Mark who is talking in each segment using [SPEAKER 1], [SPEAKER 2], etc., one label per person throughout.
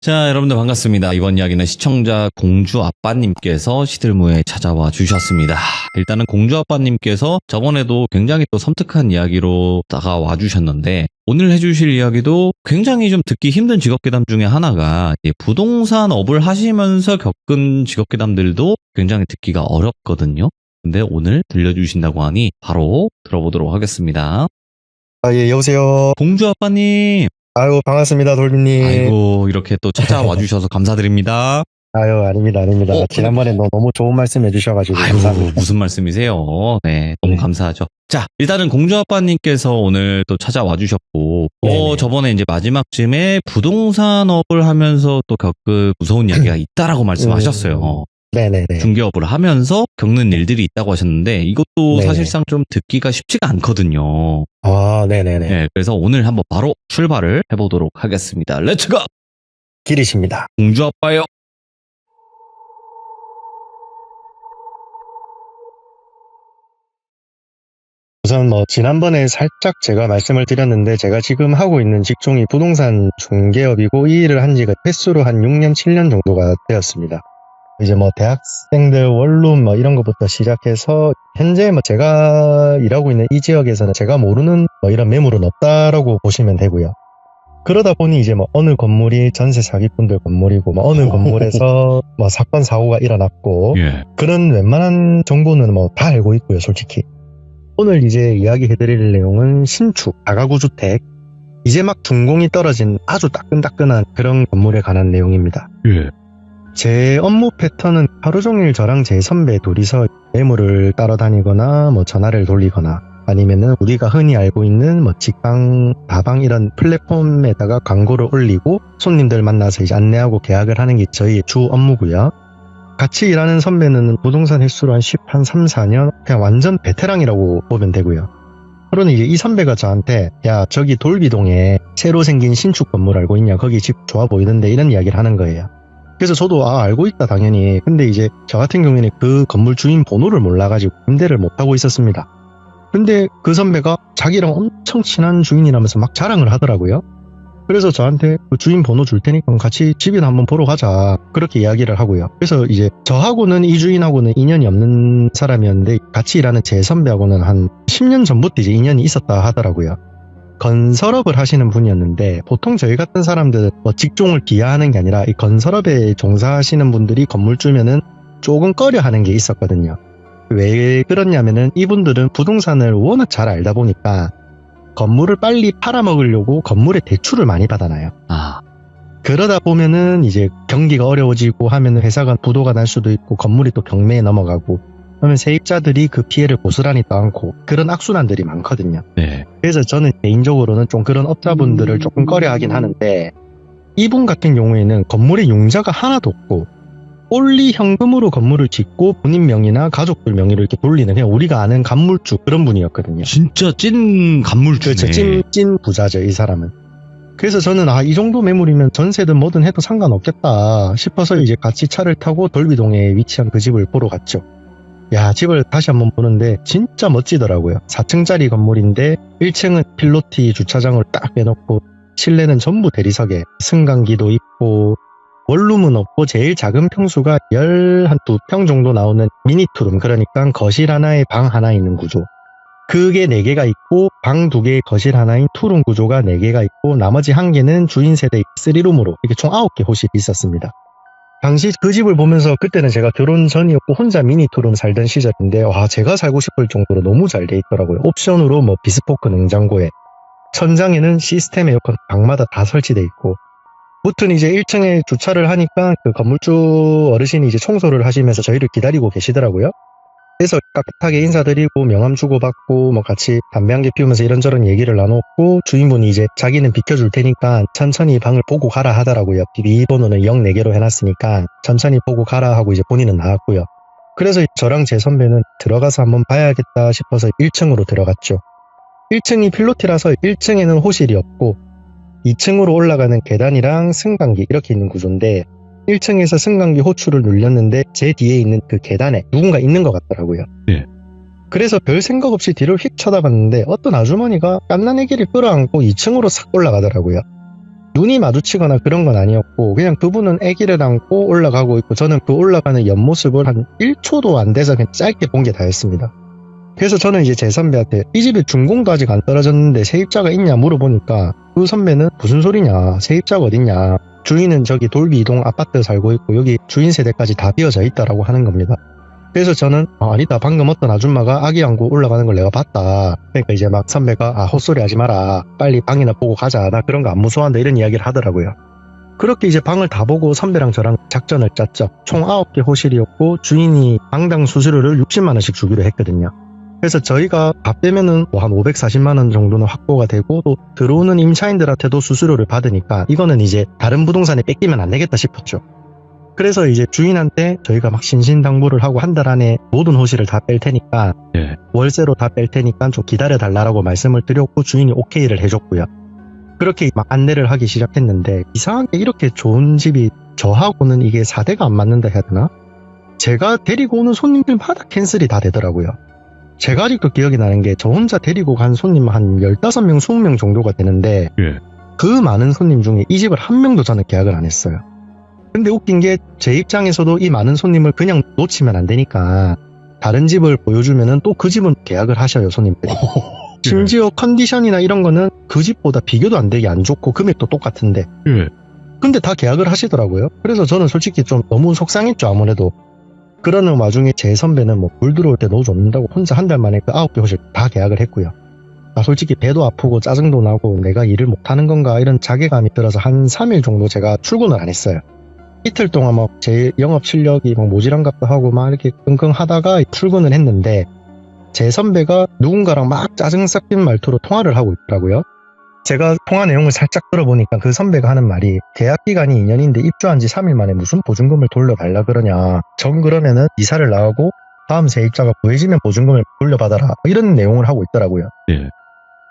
[SPEAKER 1] 자, 여러분들 반갑습니다. 이번 이야기는 시청자 공주 아빠님께서 시들무에 찾아와 주셨습니다. 일단은 공주 아빠님께서 저번에도 굉장히 또 섬뜩한 이야기로 다가와 주셨는데, 오늘 해주실 이야기도 굉장히 좀 듣기 힘든 직업괴담 중에 하나가 부동산 업을 하시면서 겪은 직업괴담들도 굉장히 듣기가 어렵거든요. 근데 오늘 들려주신다고 하니 바로 들어보도록 하겠습니다.
[SPEAKER 2] 예, 여보세요.
[SPEAKER 1] 공주 아빠님.
[SPEAKER 2] 아유, 반갑습니다, 돌비님.
[SPEAKER 1] 아이고, 이렇게 또 찾아와 주셔서 감사드립니다.
[SPEAKER 2] 아유, 아닙니다. 지난번에 너무 좋은 말씀 해주셔가지고
[SPEAKER 1] 아이고,
[SPEAKER 2] 감사합니다.
[SPEAKER 1] 무슨 말씀이세요? 네, 너무 감사하죠. 자, 일단은 공주 아빠님께서 오늘 또 찾아와 주셨고,
[SPEAKER 2] 네네.
[SPEAKER 1] 저번에 이제 마지막쯤에 부동산업을 하면서 또 겪은 무서운 이야기가 있다라고 말씀하셨어요.
[SPEAKER 2] 네네네.
[SPEAKER 1] 중개업을 하면서 겪는 일들이 있다고 하셨는데, 이것도
[SPEAKER 2] 네네.
[SPEAKER 1] 사실상 좀 듣기가 쉽지가 않거든요.
[SPEAKER 2] 아, 네네네.
[SPEAKER 1] 네, 그래서 오늘 한번 바로 출발을 해보도록 하겠습니다. 렛츠고!
[SPEAKER 2] 길이십니다.
[SPEAKER 1] 공주 아빠요.
[SPEAKER 2] 우선 지난번에 살짝 제가 말씀을 드렸는데, 제가 지금 하고 있는 직종이 부동산 중개업이고, 이 일을 한 지가 횟수로 한 6년, 7년 정도가 되었습니다. 이제 대학생들 원룸 이런 것부터 시작해서, 현재 제가 일하고 있는 이 지역에서는 제가 모르는 이런 매물은 없다라고 보시면 되고요. 그러다 보니 이제 어느 건물이 전세 사기꾼들 건물이고, 어느 건물에서 사건 사고가 일어났고,
[SPEAKER 1] 예.
[SPEAKER 2] 그런 웬만한 정보는 다 알고 있고요, 솔직히. 오늘 이제 이야기해드릴 내용은 신축, 다가구 주택, 이제 막 준공이 떨어진 아주 따끈따끈한 그런 건물에 관한 내용입니다.
[SPEAKER 1] 예.
[SPEAKER 2] 제 업무 패턴은 하루 종일 저랑 제 선배 둘이서 매물을 따라다니거나 전화를 돌리거나, 아니면은 우리가 흔히 알고 있는 직방, 다방 이런 플랫폼에다가 광고를 올리고 손님들 만나서 이제 안내하고 계약을 하는 게 저희의 주 업무고요. 같이 일하는 선배는 부동산 횟수로 한 3, 4년 그냥 완전 베테랑이라고 보면 되고요. 그러니 이제 이 선배가 저한테 야, 저기 돌비동에 새로 생긴 신축 건물 알고 있냐? 거기 집 좋아 보이던데, 이런 이야기를 하는 거예요. 그래서 저도 알고 있다 당연히. 근데 이제 저 같은 경우에는 그 건물 주인 번호를 몰라가지고 임대를 못하고 있었습니다. 근데 그 선배가 자기랑 엄청 친한 주인이라면서 막 자랑을 하더라고요. 그래서 저한테 그 주인 번호 줄 테니까 같이 집이나 한번 보러 가자, 그렇게 이야기를 하고요. 그래서 이제 저하고는, 이 주인하고는 인연이 없는 사람이었는데, 같이 일하는 제 선배하고는 한 10년 전부터 이제 인연이 있었다 하더라고요. 건설업을 하시는 분이었는데, 보통 저희 같은 사람들은 직종을 비하하는 게 아니라 이 건설업에 종사하시는 분들이 건물주면은 조금 꺼려하는 게 있었거든요. 왜 그러냐면은 이분들은 부동산을 워낙 잘 알다 보니까 건물을 빨리 팔아먹으려고 건물에 대출을 많이 받아놔요. 그러다 보면은 이제 경기가 어려워지고 하면은 회사가 부도가 날 수도 있고, 건물이 또 경매에 넘어가고 그러면 세입자들이 그 피해를 고스란히 떠안고, 그런 악순환들이 많거든요.
[SPEAKER 1] 네.
[SPEAKER 2] 그래서 저는 개인적으로는 좀 그런 업자분들을 조금 꺼려하긴 하는데, 이분 같은 경우에는 건물에 융자가 하나도 없고 올리 현금으로 건물을 짓고 본인 명의나 가족들 명의로 이렇게 돌리는, 그냥 우리가 아는 간물주, 그런 분이었거든요.
[SPEAKER 1] 진짜 찐 간물주네.
[SPEAKER 2] 그렇죠. 찐 부자죠, 이 사람은. 그래서 저는 이 정도 매물이면 전세든 뭐든 해도 상관없겠다 싶어서 이제 같이 차를 타고 돌비동에 위치한 그 집을 보러 갔죠. 야, 집을 다시 한번 보는데 진짜 멋지더라고요. 4층짜리 건물인데 1층은 필로티 주차장을 딱 빼놓고, 실내는 전부 대리석에 승강기도 있고, 원룸은 없고 제일 작은 평수가 12평 정도 나오는 미니 투룸, 그러니까 거실 하나에 방 하나 있는 구조. 그게 4개가 있고, 방 2개에 거실 하나인 투룸 구조가 4개가 있고, 나머지 1개는 주인 세대 3룸으로 이렇게 총 9개 호실이 있었습니다. 당시 그 집을 보면서, 그때는 제가 결혼 전이었고 혼자 미니 투룸 살던 시절인데, 제가 살고 싶을 정도로 너무 잘 돼 있더라고요. 옵션으로 비스포크 냉장고에, 천장에는 시스템 에어컨 방마다 다 설치돼 있고, 무튼 이제 1층에 주차를 하니까 그 건물주 어르신이 이제 청소를 하시면서 저희를 기다리고 계시더라고요. 그래서 깍듯하게 인사드리고 명함 주고받고 같이 담배 한 개 피우면서 이런저런 얘기를 나눴고, 주인분이 이제 자기는 비켜줄 테니까 천천히 방을 보고 가라 하더라고요. 비밀번호는 04개로 해놨으니까 천천히 보고 가라 하고 이제 본인은 나왔고요. 그래서 저랑 제 선배는 들어가서 한번 봐야겠다 싶어서 1층으로 들어갔죠. 1층이 필로티라서 1층에는 호실이 없고 2층으로 올라가는 계단이랑 승강기 이렇게 있는 구조인데, 1층에서 승강기 호출을 눌렸는데 제 뒤에 있는 그 계단에 누군가 있는 것 같더라고요.
[SPEAKER 1] 네.
[SPEAKER 2] 그래서 별 생각 없이 뒤를 휙 쳐다봤는데 어떤 아주머니가 갓난아기를 끌어안고 2층으로 싹 올라가더라고요. 눈이 마주치거나 그런 건 아니었고 그냥 그분은 아기를 안고 올라가고 있고 저는 그 올라가는 옆모습을 한 1초도 안 돼서 그냥 짧게 본 게 다였습니다. 그래서 저는 이제 제 선배한테 이 집에 준공도 아직 안 떨어졌는데 세입자가 있냐 물어보니까 그 선배는 무슨 소리냐, 세입자가 어딨냐, 주인은 저기 돌비 이동 아파트 살고 있고 여기 주인 세대까지 다 비어져 있다라고 하는 겁니다. 그래서 저는 아니다, 방금 어떤 아줌마가 아기 안고 올라가는 걸 내가 봤다. 그러니까 이제 막 선배가 헛소리 하지 마라, 빨리 방이나 보고 가자, 나 그런 거 안 무서워한다, 이런 이야기를 하더라고요. 그렇게 이제 방을 다 보고 선배랑 저랑 작전을 짰죠. 총 9개 호실이었고 주인이 방당 수수료를 60만원씩 주기로 했거든요. 그래서 저희가 다 빼면은 한 540만원 정도는 확보가 되고 또 들어오는 임차인들한테도 수수료를 받으니까 이거는 이제 다른 부동산에 뺏기면 안 되겠다 싶었죠. 그래서 이제 주인한테 저희가 막 신신당부를 하고 한 달 안에 모든 호실을 다 뺄 테니까
[SPEAKER 1] 예.
[SPEAKER 2] 월세로 다 뺄 테니까 좀 기다려달라고 말씀을 드렸고 주인이 오케이를 해줬고요. 그렇게 막 안내를 하기 시작했는데 이상하게 이렇게 좋은 집이 저하고는 이게 4대가 안 맞는다 해야 되나? 제가 데리고 오는 손님들마다 캔슬이 다 되더라고요. 제가 아직도 기억이 나는 게 저 혼자 데리고 간 손님 한 15명, 20명 정도가 되는데
[SPEAKER 1] 예.
[SPEAKER 2] 그 많은 손님 중에 이 집을 한 명도 저는 계약을 안 했어요. 근데 웃긴 게 제 입장에서도 이 많은 손님을 그냥 놓치면 안 되니까 다른 집을 보여주면은 또 그 집은 계약을 하셔요, 손님들이. 심지어 컨디션이나 이런 거는 그 집보다 비교도 안 되게 안 좋고 금액도 똑같은데
[SPEAKER 1] 예.
[SPEAKER 2] 근데 다 계약을 하시더라고요. 그래서 저는 솔직히 좀 너무 속상했죠, 아무래도. 그러는 와중에 제 선배는 뭐 물 들어올 때 넣어줘 는다고 혼자 한 달 만에 그 9개 호실 다 계약을 했고요. 솔직히 배도 아프고 짜증도 나고 내가 일을 못하는 건가 이런 자괴감이 들어서 한 3일 정도 제가 출근을 안 했어요. 이틀 동안 막 제 영업 실력이 막 모질한갑도 하고 막 이렇게 끙끙 하다가 출근을 했는데 제 선배가 누군가랑 막 짜증 섞인 말투로 통화를 하고 있더라고요. 제가 통화 내용을 살짝 들어보니까 그 선배가 하는 말이 계약 기간이 2년인데 입주한 지 3일 만에 무슨 보증금을 돌려달라 그러냐. 정 그러면은 이사를 나가고 다음 세입자가 구해지면 보증금을 돌려받아라. 이런 내용을 하고 있더라고요.
[SPEAKER 1] 예.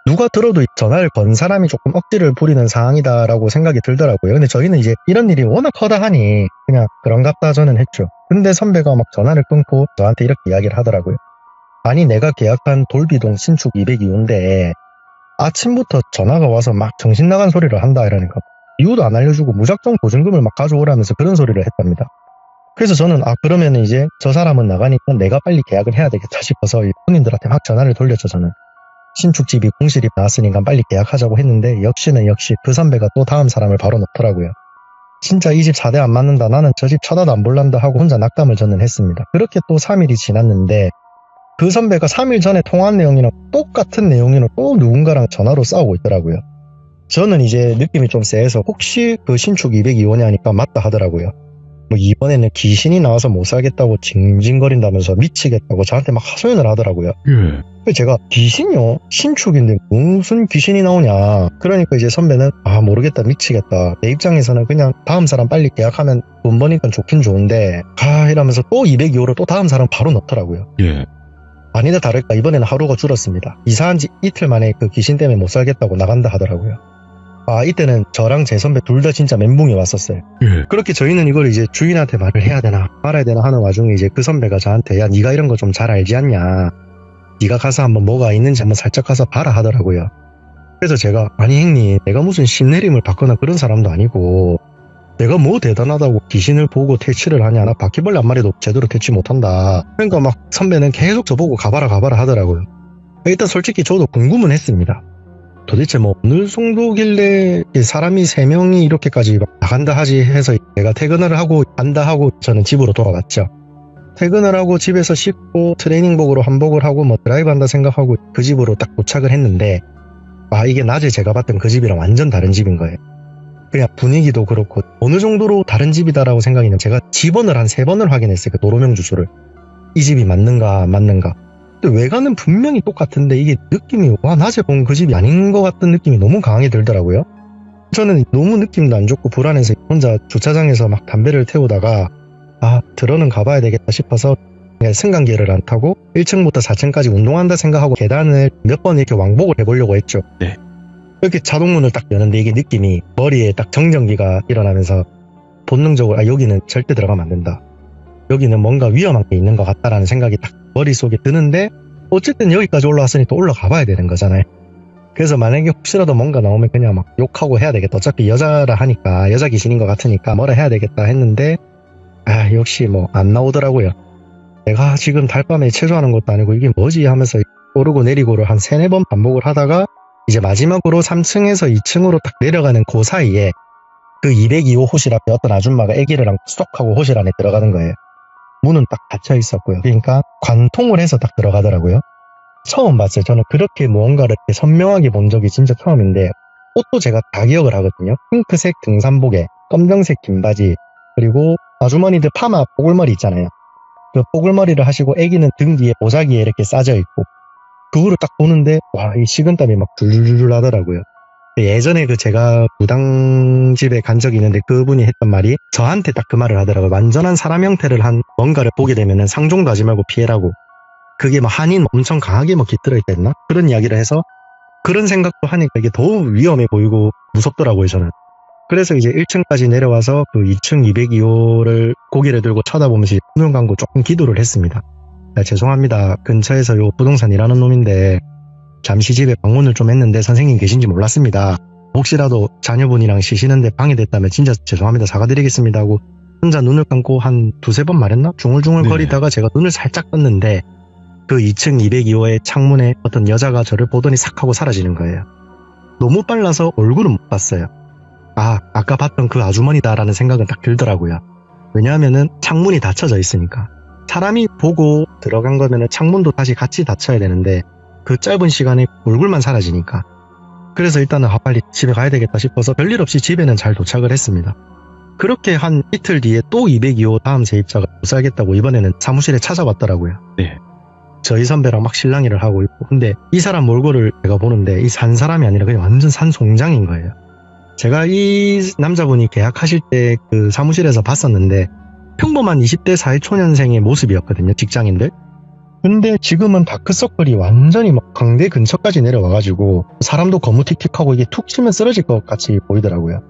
[SPEAKER 2] 누가 들어도 전화를 건 사람이 조금 억지를 부리는 상황이다라고 생각이 들더라고요. 근데 저희는 이제 이런 일이 워낙 허다하니 그냥 그런갑다 저는 했죠. 근데 선배가 막 전화를 끊고 저한테 이렇게 이야기를 하더라고요. 아니 내가 계약한 돌비동 신축 202호인데 아침부터 전화가 와서 막 정신 나간 소리를 한다 이러니까 이유도 안 알려주고 무작정 보증금을 막 가져오라면서 그런 소리를 했답니다. 그래서 저는 그러면 이제 저 사람은 나가니까 내가 빨리 계약을 해야 되겠다 싶어서 손님들한테 막 전화를 돌렸죠. 저는 신축집이 공실이 나왔으니까 빨리 계약하자고 했는데 역시 그 선배가 또 다음 사람을 바로 넣더라고요. 진짜 이 집 4대 안 맞는다, 나는 저 집 쳐다도 안 볼란다 하고 혼자 낙담을 저는 했습니다. 그렇게 또 3일이 지났는데 그 선배가 3일 전에 통화한 내용이랑 똑같은 내용으로 또 누군가랑 전화로 싸우고 있더라고요. 저는 이제 느낌이 좀 세서 혹시 그 신축 202호냐 하니까 맞다 하더라고요. 뭐 이번에는 귀신이 나와서 못 살겠다고 징징거린다면서 미치겠다고 저한테 막 하소연을 하더라고요.
[SPEAKER 1] 예.
[SPEAKER 2] 그래서 제가 귀신이요? 신축인데 무슨 귀신이 나오냐. 그러니까 이제 선배는 모르겠다, 미치겠다. 내 입장에서는 그냥 다음 사람 빨리 계약하면 돈 버니까 좋긴 좋은데 이러면서 또 202호로 또 다음 사람 바로 넣더라고요.
[SPEAKER 1] 예.
[SPEAKER 2] 아니다 다를까 이번에는 하루가 줄었습니다. 이사한 지 이틀 만에 그 귀신 때문에 못 살겠다고 나간다 하더라고요. 이때는 저랑 제 선배 둘 다 진짜 멘붕이 왔었어요.
[SPEAKER 1] 예.
[SPEAKER 2] 그렇게 저희는 이걸 이제 주인한테 말을 해야 되나 말아야 되나 하는 와중에 이제 그 선배가 저한테 야 네가 이런 거 좀 잘 알지 않냐, 네가 가서 한번 뭐가 있는지 한번 살짝 가서 봐라 하더라고요. 그래서 제가 아니 형님, 내가 무슨 신내림을 받거나 그런 사람도 아니고 내가 뭐 대단하다고 귀신을 보고 퇴치를 하냐, 나 바퀴벌레 한 마리도 제대로 퇴치 못한다. 그러니까 막 선배는 계속 저보고 가봐라 하더라고요. 일단 솔직히 저도 궁금은 했습니다. 도대체 뭐 어느 정도길래 사람이 3명이 이렇게까지 막 나간다 하지 해서 내가 퇴근을 하고 간다 하고 저는 집으로 돌아갔죠. 퇴근을 하고 집에서 씻고 트레이닝복으로 한복을 하고 뭐 드라이브 한다 생각하고 그 집으로 딱 도착을 했는데 이게 낮에 제가 봤던 그 집이랑 완전 다른 집인 거예요. 그냥 분위기도 그렇고 어느 정도로 다른 집이다라고 생각이는 제가 집원을 한 3번을 확인했어요. 그 도로명 주소를. 이 집이 맞는가 안 맞는가. 근데 외관은 분명히 똑같은데 이게 느낌이 낮에 본 그 집이 아닌 것 같은 느낌이 너무 강하게 들더라고요. 저는 너무 느낌도 안 좋고 불안해서 혼자 주차장에서 막 담배를 태우다가 들어는 가봐야 되겠다 싶어서 그냥 승강기를 안 타고 1층부터 4층까지 운동한다 생각하고 계단을 몇 번 이렇게 왕복을 해보려고 했죠.
[SPEAKER 1] 네.
[SPEAKER 2] 이렇게 자동문을 딱 여는데 이게 느낌이 머리에 딱 정전기가 일어나면서 본능적으로 여기는 절대 들어가면 안 된다, 여기는 뭔가 위험한 게 있는 것 같다라는 생각이 딱 머릿속에 드는데 어쨌든 여기까지 올라왔으니 또 올라가 봐야 되는 거잖아요. 그래서 만약에 혹시라도 뭔가 나오면 그냥 막 욕하고 해야 되겠다. 어차피 여자라 하니까, 여자 귀신인 것 같으니까 뭐라 해야 되겠다 했는데, 역시 뭐 안 나오더라고요. 내가 지금 달밤에 체조하는 것도 아니고 이게 뭐지 하면서 오르고 내리고를 한 3-4번 반복을 하다가 이제 마지막으로 3층에서 2층으로 딱 내려가는 그 사이에 그 202호 호실 앞에 어떤 아줌마가 애기를 쏙 하고 호실 안에 들어가는 거예요. 문은 딱 닫혀 있었고요. 그러니까 관통을 해서 딱 들어가더라고요. 처음 봤어요. 저는 그렇게 무언가를 이렇게 선명하게 본 적이 진짜 처음인데, 옷도 제가 다 기억을 하거든요. 핑크색 등산복에 검정색 긴 바지, 그리고 아주머니들 파마 뽀글머리 있잖아요. 그 뽀글머리를 하시고 애기는 등 뒤에 보자기에 이렇게 싸져 있고, 그거를 딱 보는데 와, 이 식은땀이 막 줄줄줄 나더라고요. 예전에 제가 무당집에 간 적이 있는데 그분이 했던 말이 저한테 딱 그 말을 하더라고요. 완전한 사람 형태를 한 뭔가를 보게 되면은 상종도 하지 말고 피해라고. 그게 뭐 한인 엄청 강하게 뭐 깃들어 있다 했나? 그런 이야기를 해서 그런 생각도 하니까 이게 더 위험해 보이고 무섭더라고요, 저는. 그래서 이제 1층까지 내려와서 그 2층 202호를 고개를 들고 쳐다보면서 눈을 감고 조금 기도를 했습니다. 죄송합니다. 근처에서 요 부동산 일하는 놈인데 잠시 집에 방문을 좀 했는데 선생님 계신지 몰랐습니다. 혹시라도 자녀분이랑 쉬시는데 방해됐다면 진짜 죄송합니다. 사과드리겠습니다 하고 혼자 눈을 감고 한 2-3번 말했나? 중얼중얼 거리다가 제가 눈을 살짝 떴는데 그 2층 202호의 창문에 어떤 여자가 저를 보더니 싹 하고 사라지는 거예요. 너무 빨라서 얼굴은 못 봤어요. 아까 봤던 그 아주머니다라는 생각은 딱 들더라고요. 왜냐하면은 창문이 닫혀져 있으니까. 사람이 보고 들어간 거면은 창문도 다시 같이 닫혀야 되는데 그 짧은 시간에 얼굴만 사라지니까. 그래서 일단은 빨리 집에 가야 되겠다 싶어서 별일 없이 집에는 잘 도착을 했습니다. 그렇게 한 이틀 뒤에 또 202호 다음 세입자가 못 살겠다고 이번에는 사무실에 찾아왔더라고요.
[SPEAKER 1] 네.
[SPEAKER 2] 저희 선배랑 막 실랑이를 하고 있고, 근데 이 사람 몰골을 제가 보는데 이 산 사람이 아니라 그냥 완전 산 송장인 거예요. 제가 이 남자분이 계약하실 때 그 사무실에서 봤었는데 평범한 20대 사회초년생의 모습이었거든요, 직장인들. 근데 지금은 다크서클이 완전히 막 광대 근처까지 내려와가지고 사람도 거무틱틱하고 이게 툭 치면 쓰러질 것 같이 보이더라고요.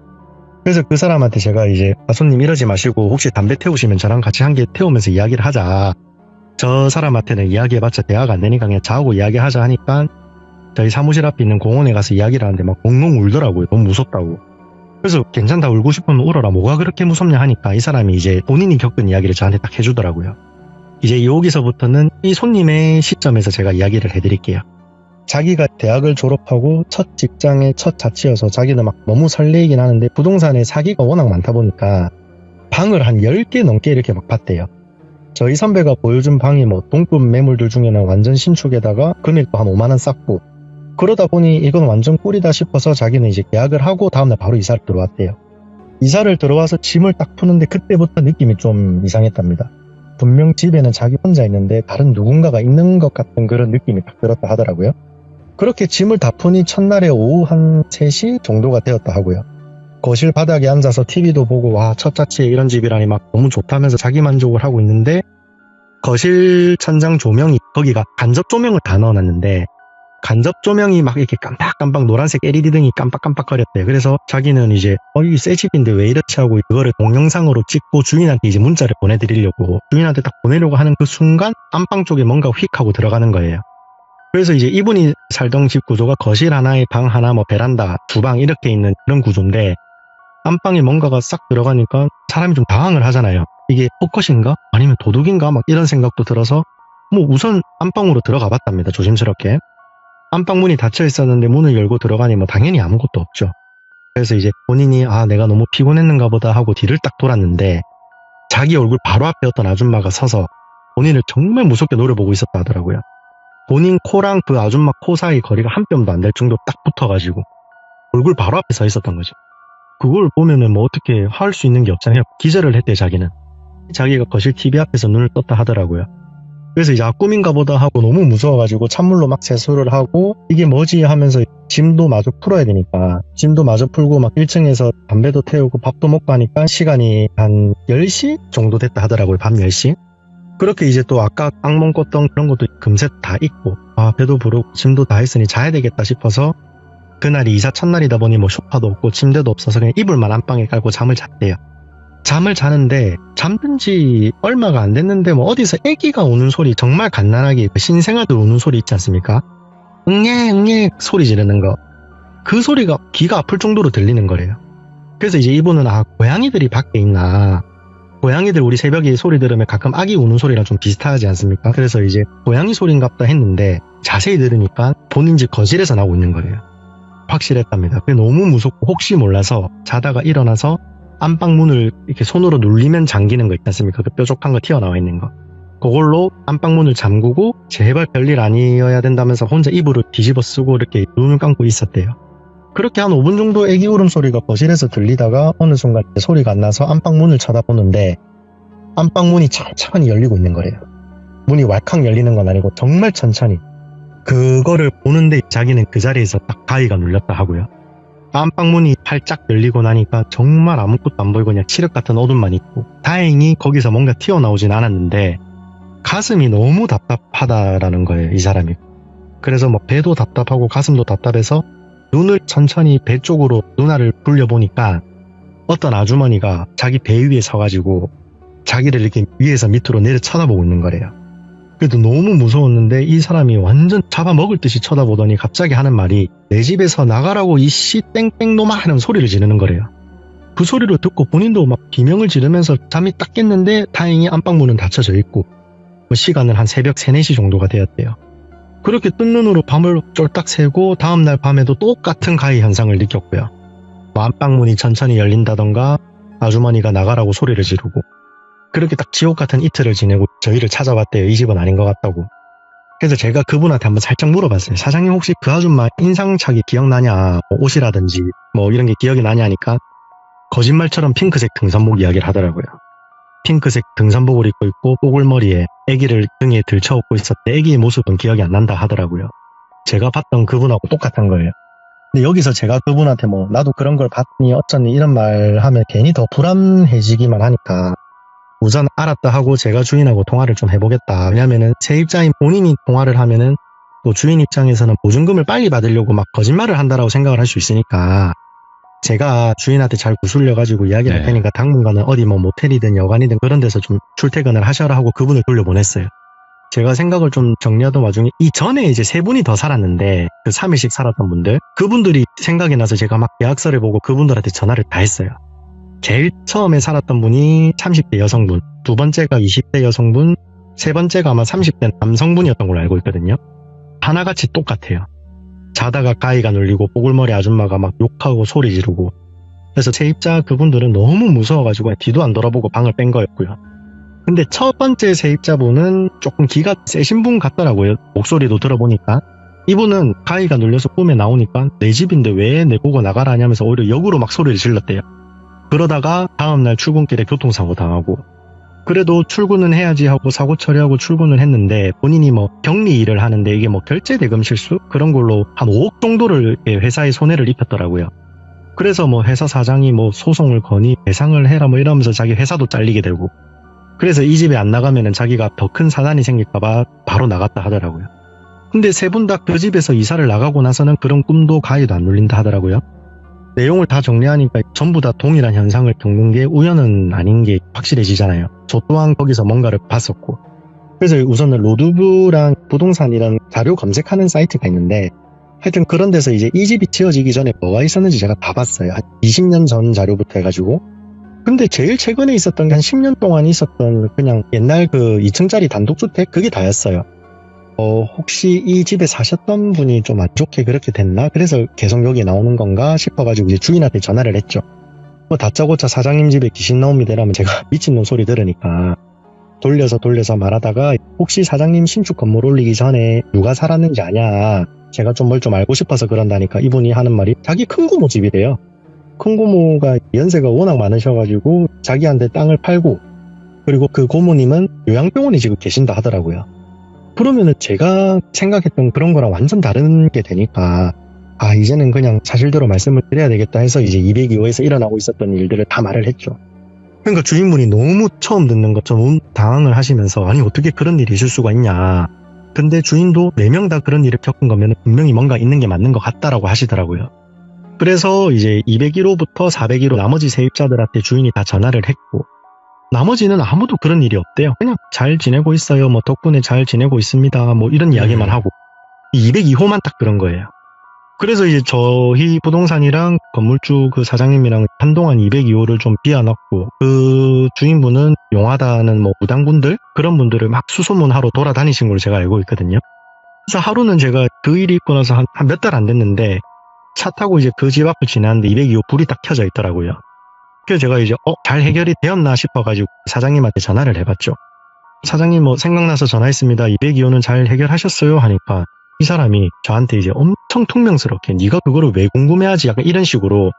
[SPEAKER 2] 그래서 그 사람한테 제가 이제 손님 이러지 마시고 혹시 담배 태우시면 저랑 같이 한 개 태우면서 이야기를 하자. 저 사람한테는 이야기해봤자 대화가 안 되니까 그냥 저하고 이야기하자 하니까 저희 사무실 앞에 있는 공원에 가서 이야기를 하는데 막 엉엉 울더라고요. 너무 무섭다고. 그래서 괜찮다, 울고 싶으면 울어라, 뭐가 그렇게 무섭냐 하니까 이 사람이 이제 본인이 겪은 이야기를 저한테 딱 해주더라고요. 이제 여기서부터는 이 손님의 시점에서 제가 이야기를 해드릴게요. 자기가 대학을 졸업하고 첫 직장의 첫 자취여서 자기는 막 너무 설레이긴 하는데 부동산에 사기가 워낙 많다 보니까 방을 한 10개 넘게 이렇게 막 봤대요. 저희 선배가 보여준 방이 뭐 동급 매물들 중에는 완전 신축에다가 금액도 한 5만원 쌓고, 그러다 보니 이건 완전 꿀이다 싶어서 자기는 이제 계약을 하고 다음날 바로 이사를 들어왔대요. 이사를 들어와서 짐을 딱 푸는데 그때부터 느낌이 좀 이상했답니다. 분명 집에는 자기 혼자 있는데 다른 누군가가 있는 것 같은 그런 느낌이 딱 들었다 하더라고요. 그렇게 짐을 다 푸니 첫날에 오후 한 3시 정도가 되었다 하고요. 거실 바닥에 앉아서 TV도 보고 와, 첫 자취에 이런 집이라니 막 너무 좋다면서 자기 만족을 하고 있는데, 거실 천장 조명이 거기가 간접 조명을 다 넣어놨는데 간접 조명이 막 이렇게 깜빡깜빡 노란색 LED 등이 깜빡깜빡거렸대요. 그래서 자기는 이제 이 새 집인데 왜 이렇지 하고 그거를 동영상으로 찍고 주인한테 이제 문자를 보내드리려고 주인한테 딱 보내려고 하는 그 순간 안방 쪽에 뭔가 휙 하고 들어가는 거예요. 그래서 이제 이분이 살던 집 구조가 거실 하나에 방 하나, 뭐 베란다, 주방 이렇게 있는 그런 구조인데 안방에 뭔가가 싹 들어가니까 사람이 좀 당황을 하잖아요. 이게 포컷인가? 아니면 도둑인가? 막 이런 생각도 들어서 뭐 우선 안방으로 들어가 봤답니다. 조심스럽게. 안방 문이 닫혀 있었는데 문을 열고 들어가니 뭐 당연히 아무것도 없죠. 그래서 이제 본인이 내가 너무 피곤했는가 보다 하고 뒤를 딱 돌았는데 자기 얼굴 바로 앞에 어떤 아줌마가 서서 본인을 정말 무섭게 노려보고 있었다 하더라고요. 본인 코랑 그 아줌마 코 사이 거리가 한 뼘도 안 될 정도 딱 붙어가지고 얼굴 바로 앞에 서 있었던 거죠. 그걸 보면은 뭐 어떻게 할 수 있는 게 없잖아요. 기절을 했대, 자기는. 자기가 거실 TV 앞에서 눈을 떴다 하더라고요. 그래서 이제 꿈인가 보다 하고 너무 무서워가지고 찬물로 막 세수를 하고 이게 뭐지 하면서 짐도 마저 풀어야 되니까 짐도 마저 풀고 막 1층에서 담배도 태우고 밥도 먹고 하니까 시간이 한 10시 정도 됐다 하더라고요. 밤 10시. 그렇게 이제 또 아까 악몽 꿨던 그런 것도 금세 다 잊고 배도 부르고 짐도 다 했으니 자야 되겠다 싶어서 그날이 이사 첫날이다 보니 뭐 소파도 없고 침대도 없어서 그냥 이불만 안방에 깔고 잠을 잤대요. 잠을 자는데 잠든 지 얼마가 안 됐는데 뭐 어디서 애기가 우는 소리, 정말 갓난아기 신생아들 우는 소리 있지 않습니까? 응애 소리 지르는 거. 그 소리가 귀가 아플 정도로 들리는 거래요. 그래서 이제 이분은 고양이들이 밖에 있나. 고양이들 우리 새벽에 소리 들으면 가끔 아기 우는 소리랑 좀 비슷하지 않습니까? 그래서 이제 고양이 소리인갑다 했는데 자세히 들으니까 본인 집 거실에서 나오고 있는 거예요. 확실했답니다. 그게 너무 무섭고 혹시 몰라서 자다가 일어나서 안방문을 이렇게 손으로 눌리면 잠기는 거 있지 않습니까? 그 뾰족한 거 튀어나와 있는 거. 그걸로 안방문을 잠그고 제발 별일 아니어야 된다면서 혼자 이불을 뒤집어 쓰고 이렇게 눈을 감고 있었대요. 그렇게 한 5분 정도 애기 울음소리가 거실에서 들리다가 어느 순간 소리가 안 나서 안방문을 쳐다보는데 안방문이 천천히 열리고 있는 거래요. 문이 왈칵 열리는 건 아니고 정말 천천히. 그거를 보는데 자기는 그 자리에서 딱 가위가 눌렸다 하고요. 안방문이 팔짝 열리고 나니까 정말 아무것도 안 보이고 그냥 칠흑 같은 어둠만 있고 다행히 거기서 뭔가 튀어나오진 않았는데 가슴이 너무 답답하다라는 거예요, 이 사람이. 그래서 뭐 배도 답답하고 가슴도 답답해서 눈을 천천히 배 쪽으로 눈알을 굴려보니까 어떤 아주머니가 자기 배 위에 서가지고 자기를 이렇게 위에서 밑으로 내려 쳐다보고 있는 거래요. 그래도 너무 무서웠는데 이 사람이 완전 잡아먹을 듯이 쳐다보더니 갑자기 하는 말이 내 집에서 나가라고 이씨 땡땡놈아 하는 소리를 지르는 거래요. 그 소리를 듣고 본인도 막 비명을 지르면서 잠이 딱 깼는데 다행히 안방문은 닫혀져 있고 시간은 한 새벽 3, 4시 정도가 되었대요. 그렇게 뜬 눈으로 밤을 쫄딱 새고 다음날 밤에도 똑같은 가히 현상을 느꼈고요. 안방문이 천천히 열린다던가 아주머니가 나가라고 소리를 지르고 그렇게 딱 지옥 같은 이틀을 지내고 저희를 찾아왔대요. 이 집은 아닌 것 같다고. 그래서 제가 그분한테 한번 살짝 물어봤어요. 사장님 혹시 그 아줌마 인상착이 기억나냐? 뭐 옷이라든지 뭐 이런 게 기억이 나냐 하니까 거짓말처럼 핑크색 등산복 이야기를 하더라고요. 핑크색 등산복을 입고 있고 뽀글머리에 아기를 등에 들쳐업고 있었대. 아기의 모습은 기억이 안 난다 하더라고요. 제가 봤던 그분하고 똑같은 거예요. 근데 여기서 제가 그분한테 뭐 나도 그런 걸 봤더니 어쩌니 이런 말 하면 괜히 더 불안해지기만 하니까 우선 알았다 하고 제가 주인하고 통화를 좀 해보겠다. 왜냐면은 세입자인 본인이 통화를 하면은 또 주인 입장에서는 보증금을 빨리 받으려고 막 거짓말을 한다라고 생각을 할 수 있으니까 제가 주인한테 잘 구슬려가지고 이야기를 할 테니까 당분간은 어디 뭐 모텔이든 여관이든 그런 데서 좀 출퇴근을 하셔라 하고 그분을 돌려보냈어요. 제가 생각을 좀 정리하던 와중에 이 전에 이제 3분이 더 살았는데 그 3일씩 살았던 분들 그분들이 생각이 나서 제가 막 계약서를 보고 그분들한테 전화를 다 했어요. 제일 처음에 살았던 분이 30대 여성분, 두 번째가 20대 여성분, 세 번째가 아마 30대 남성분이었던 걸로 알고 있거든요. 하나같이 똑같아요. 자다가 가위가 눌리고 뽀글머리 아줌마가 막 욕하고 소리 지르고 그래서 세입자 그분들은 너무 무서워가지고 뒤도 안 돌아보고 방을 뺀 거였고요. 근데 첫 번째 세입자분은 조금 기가 세신 분 같더라고요. 목소리도 들어보니까. 이분은 가위가 눌려서 꿈에 나오니까 내 집인데 왜 내보고 나가라 하냐면서 오히려 역으로 막 소리를 질렀대요. 그러다가 다음날 출근길에 교통사고 당하고 그래도 출근은 해야지 하고 사고 처리하고 출근을 했는데 본인이 뭐 격리 일을 하는데 이게 뭐 결제대금 실수? 그런 걸로 한 5억 정도를 회사에 손해를 입혔더라고요. 그래서 뭐 회사 사장이 뭐 소송을 거니 배상을 해라 뭐 이러면서 자기 회사도 잘리게 되고 그래서 이 집에 안 나가면은 자기가 더 큰 사단이 생길까봐 바로 나갔다 하더라고요. 근데 세 분 다 그 집에서 이사를 나가고 나서는 그런 꿈도 가위도 안 눌린다 하더라고요. 내용을 다 정리하니까 전부 다 동일한 현상을 겪는 게 우연은 아닌 게 확실해지잖아요. 저 또한 거기서 뭔가를 봤었고. 그래서 우선은 로드뷰랑 부동산 이런 자료 검색하는 사이트가 있는데 하여튼 그런 데서 이제 이 집이 지어지기 전에 뭐가 있었는지 제가 다 봤어요. 한 20년 전 자료부터 해가지고. 근데 제일 최근에 있었던 게 한 10년 동안 있었던 그냥 옛날 그 2층짜리 단독주택 그게 다였어요. 혹시 이 집에 사셨던 분이 좀 안 좋게 그렇게 됐나? 그래서 계속 여기 나오는 건가 싶어가지고 이제 주인한테 전화를 했죠. 뭐 다짜고짜 사장님 집에 귀신 나옵니다 이러면 제가 미친놈 소리 들으니까 돌려서 말하다가 혹시 사장님 신축 건물 올리기 전에 누가 살았는지 아냐? 제가 좀 뭘 좀 알고 싶어서 그런다니까 이분이 하는 말이 자기 큰고모 집이래요. 큰고모가 연세가 워낙 많으셔가지고 자기한테 땅을 팔고 그리고 그 고모님은 요양병원에 지금 계신다 하더라고요. 그러면은 제가 생각했던 그런 거랑 완전 다른 게 되니까 이제는 그냥 사실대로 말씀을 드려야 되겠다 해서 이제 202호에서 일어나고 있었던 일들을 다 말을 했죠. 그러니까 주인분이 너무 처음 듣는 것처럼 당황을 하시면서 아니 어떻게 그런 일이 있을 수가 있냐. 근데 주인도 4명 다 그런 일을 겪은 거면 분명히 뭔가 있는 게 맞는 것 같다라고 하시더라고요. 그래서 이제 201호부터 401호 나머지 세입자들한테 주인이 다 전화를 했고 나머지는 아무도 그런 일이 없대요. 그냥 잘 지내고 있어요. 뭐 덕분에 잘 지내고 있습니다. 뭐 이런 이야기만 하고 이 202호만 딱 그런 거예요. 그래서 이제 저희 부동산이랑 건물주 그 사장님이랑 한동안 202호를 좀 비워놨고, 그 주인분은 용하다는 뭐 무당분들 그런 분들을 막 수소문하러 돌아다니신 걸로 제가 알고 있거든요. 그래서 하루는 제가 그 일이 있고 나서 한 몇 달 안 됐는데 차 타고 이제 그 집 앞을 지나는데 202호 불이 딱 켜져 있더라고요. 그래서 제가 이제 잘 해결이 되었나 싶어가지고 사장님한테 전화를 해봤죠. 사장님 뭐 생각나서 전화했습니다. 202호는 잘 해결하셨어요? 하니까 이 사람이 저한테 이제 엄청 퉁명스럽게 네가 그거를 왜 궁금해하지? 약간 이런 식으로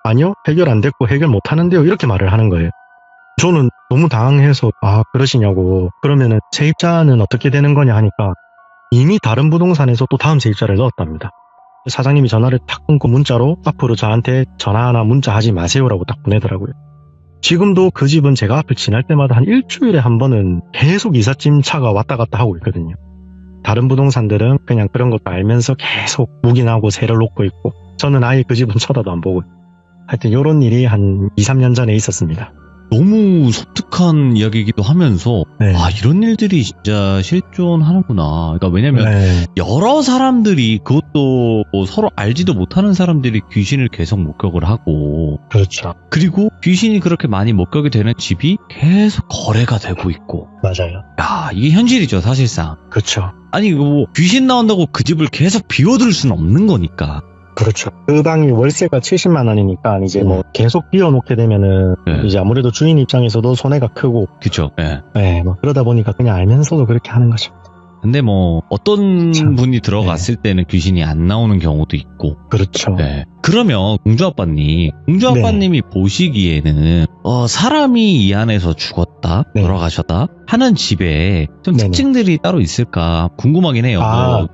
[SPEAKER 2] 아니요 해결 안 됐고 해결 못 하는데요 이렇게 말을 하는 거예요. 저는 너무 당황해서 그러시냐고, 그러면은 세입자는 어떻게 되는 거냐 하니까 이미 다른 부동산에서 또 다음 세입자를 넣었답니다. 사장님이 전화를 탁 끊고 문자로 앞으로 저한테 전화나 문자 하지 마세요라고 딱 보내더라고요. 지금도 그 집은 제가 앞을 지날 때마다 한 일주일에 한 번은 계속 이삿짐 차가 왔다 갔다 하고 있거든요. 다른 부동산들은 그냥 그런 것도 알면서 계속 묵인하고 새를 놓고 있고, 저는 아예 그 집은 쳐다도 안 보고. 하여튼 이런 일이 한 2, 3년 전에 있었습니다.
[SPEAKER 1] 너무 섬뜩한 이야기이기도 하면서
[SPEAKER 2] 네.
[SPEAKER 1] 이런 일들이 진짜 실존하는구나. 그러니까 왜냐면
[SPEAKER 2] 네.
[SPEAKER 1] 여러 사람들이, 그것도 뭐 서로 알지도 못하는 사람들이 귀신을 계속 목격을 하고,
[SPEAKER 2] 그렇죠.
[SPEAKER 1] 그리고 귀신이 그렇게 많이 목격이 되는 집이 계속 거래가 되고 있고.
[SPEAKER 2] 맞아요.
[SPEAKER 1] 야, 이게 현실이죠, 사실상.
[SPEAKER 2] 그렇죠.
[SPEAKER 1] 아니, 뭐 귀신 나온다고 그 집을 계속 비워둘 수는 없는 거니까.
[SPEAKER 2] 그렇죠. 그 방이 월세가 70만 원이니까 이제 뭐 계속 비워놓게 되면은
[SPEAKER 1] 네.
[SPEAKER 2] 이제 아무래도 주인 입장에서도 손해가 크고,
[SPEAKER 1] 그쵸. 예.
[SPEAKER 2] 네, 뭐 그러다 보니까 그냥 알면서도 그렇게 하는 거죠.
[SPEAKER 1] 근데 뭐 어떤
[SPEAKER 2] 참,
[SPEAKER 1] 분이 들어갔을 때는 귀신이 안 나오는 경우도 있고.
[SPEAKER 2] 그렇죠.
[SPEAKER 1] 네. 그러면 공주 아빠님이 보시기에는 사람이 이 안에서 죽었다,
[SPEAKER 2] 네.
[SPEAKER 1] 돌아가셨다 하는 집에 좀
[SPEAKER 2] 네네.
[SPEAKER 1] 특징들이 따로 있을까 궁금하긴 해요.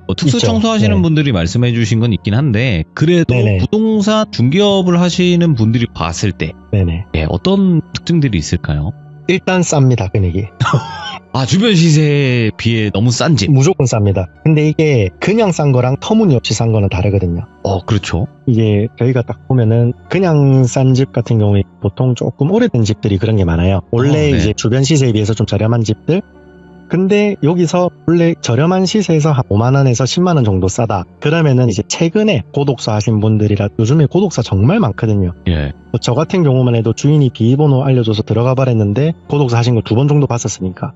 [SPEAKER 1] 뭐 특수
[SPEAKER 2] 있죠.
[SPEAKER 1] 청소하시는
[SPEAKER 2] 네.
[SPEAKER 1] 분들이 말씀해 주신 건 있긴 한데, 그래도
[SPEAKER 2] 네네.
[SPEAKER 1] 부동산 중개업을 하시는 분들이 봤을 때
[SPEAKER 2] 네네.
[SPEAKER 1] 어떤 특징들이 있을까요?
[SPEAKER 2] 일단 쌉니다, 금액이.
[SPEAKER 1] 주변 시세에 비해 너무 싼 집.
[SPEAKER 2] 무조건 쌉니다. 근데 이게 그냥 싼 거랑 터무니없이 싼 거는 다르거든요.
[SPEAKER 1] 그렇죠.
[SPEAKER 2] 이게 저희가 딱 보면은 그냥 싼 집 같은 경우에 보통 조금 오래된 집들이 그런 게 많아요. 원래
[SPEAKER 1] 네.
[SPEAKER 2] 이제 주변 시세에 비해서 좀 저렴한 집들. 근데 여기서 원래 저렴한 시세에서 한 5만 원에서 10만 원 정도 싸다. 그러면은 이제 최근에 고독사 하신 분들이라, 요즘에 고독사 정말 많거든요.
[SPEAKER 1] 예.
[SPEAKER 2] 저 같은 경우만 해도 주인이 비밀번호 알려줘서 들어가 버렸는데 고독사 하신 거 2번 정도 봤었으니까.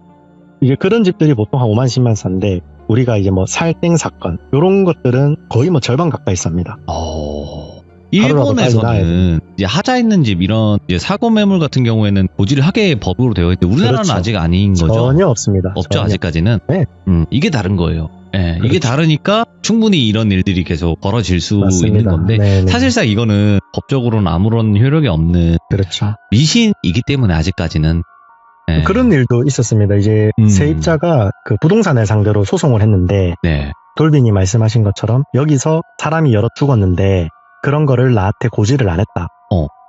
[SPEAKER 2] 이게 그런 집들이 보통 한 5만 10만 싼데, 우리가 이제 뭐 살땡 사건 요런 것들은 거의 뭐 절반 가까이 쌉니다. 하루라도 빨리 나야
[SPEAKER 1] 일본에서는 이제 하자 있는 집, 이런 이제 사고 매물 같은 경우에는 고지를 하게 법으로 되어 있는데 우리나라는
[SPEAKER 2] 그렇죠.
[SPEAKER 1] 아직 아닌 거죠.
[SPEAKER 2] 전혀 없습니다.
[SPEAKER 1] 없죠,
[SPEAKER 2] 전혀.
[SPEAKER 1] 아직까지는.
[SPEAKER 2] 네.
[SPEAKER 1] 이게 다른 거예요. 예, 이게
[SPEAKER 2] 그렇죠.
[SPEAKER 1] 다르니까 충분히 이런 일들이 계속 벌어질 수
[SPEAKER 2] 맞습니다.
[SPEAKER 1] 있는 건데,
[SPEAKER 2] 네네.
[SPEAKER 1] 사실상 이거는 법적으로는 아무런 효력이 없는
[SPEAKER 2] 그렇죠.
[SPEAKER 1] 미신이기 때문에 아직까지는. 예.
[SPEAKER 2] 그런 일도 있었습니다. 이제 세입자가 그 부동산을 상대로 소송을 했는데,
[SPEAKER 1] 네.
[SPEAKER 2] 돌빈이 말씀하신 것처럼 여기서 사람이 여럿 죽었는데 그런 거를 나한테 고지를 안 했다.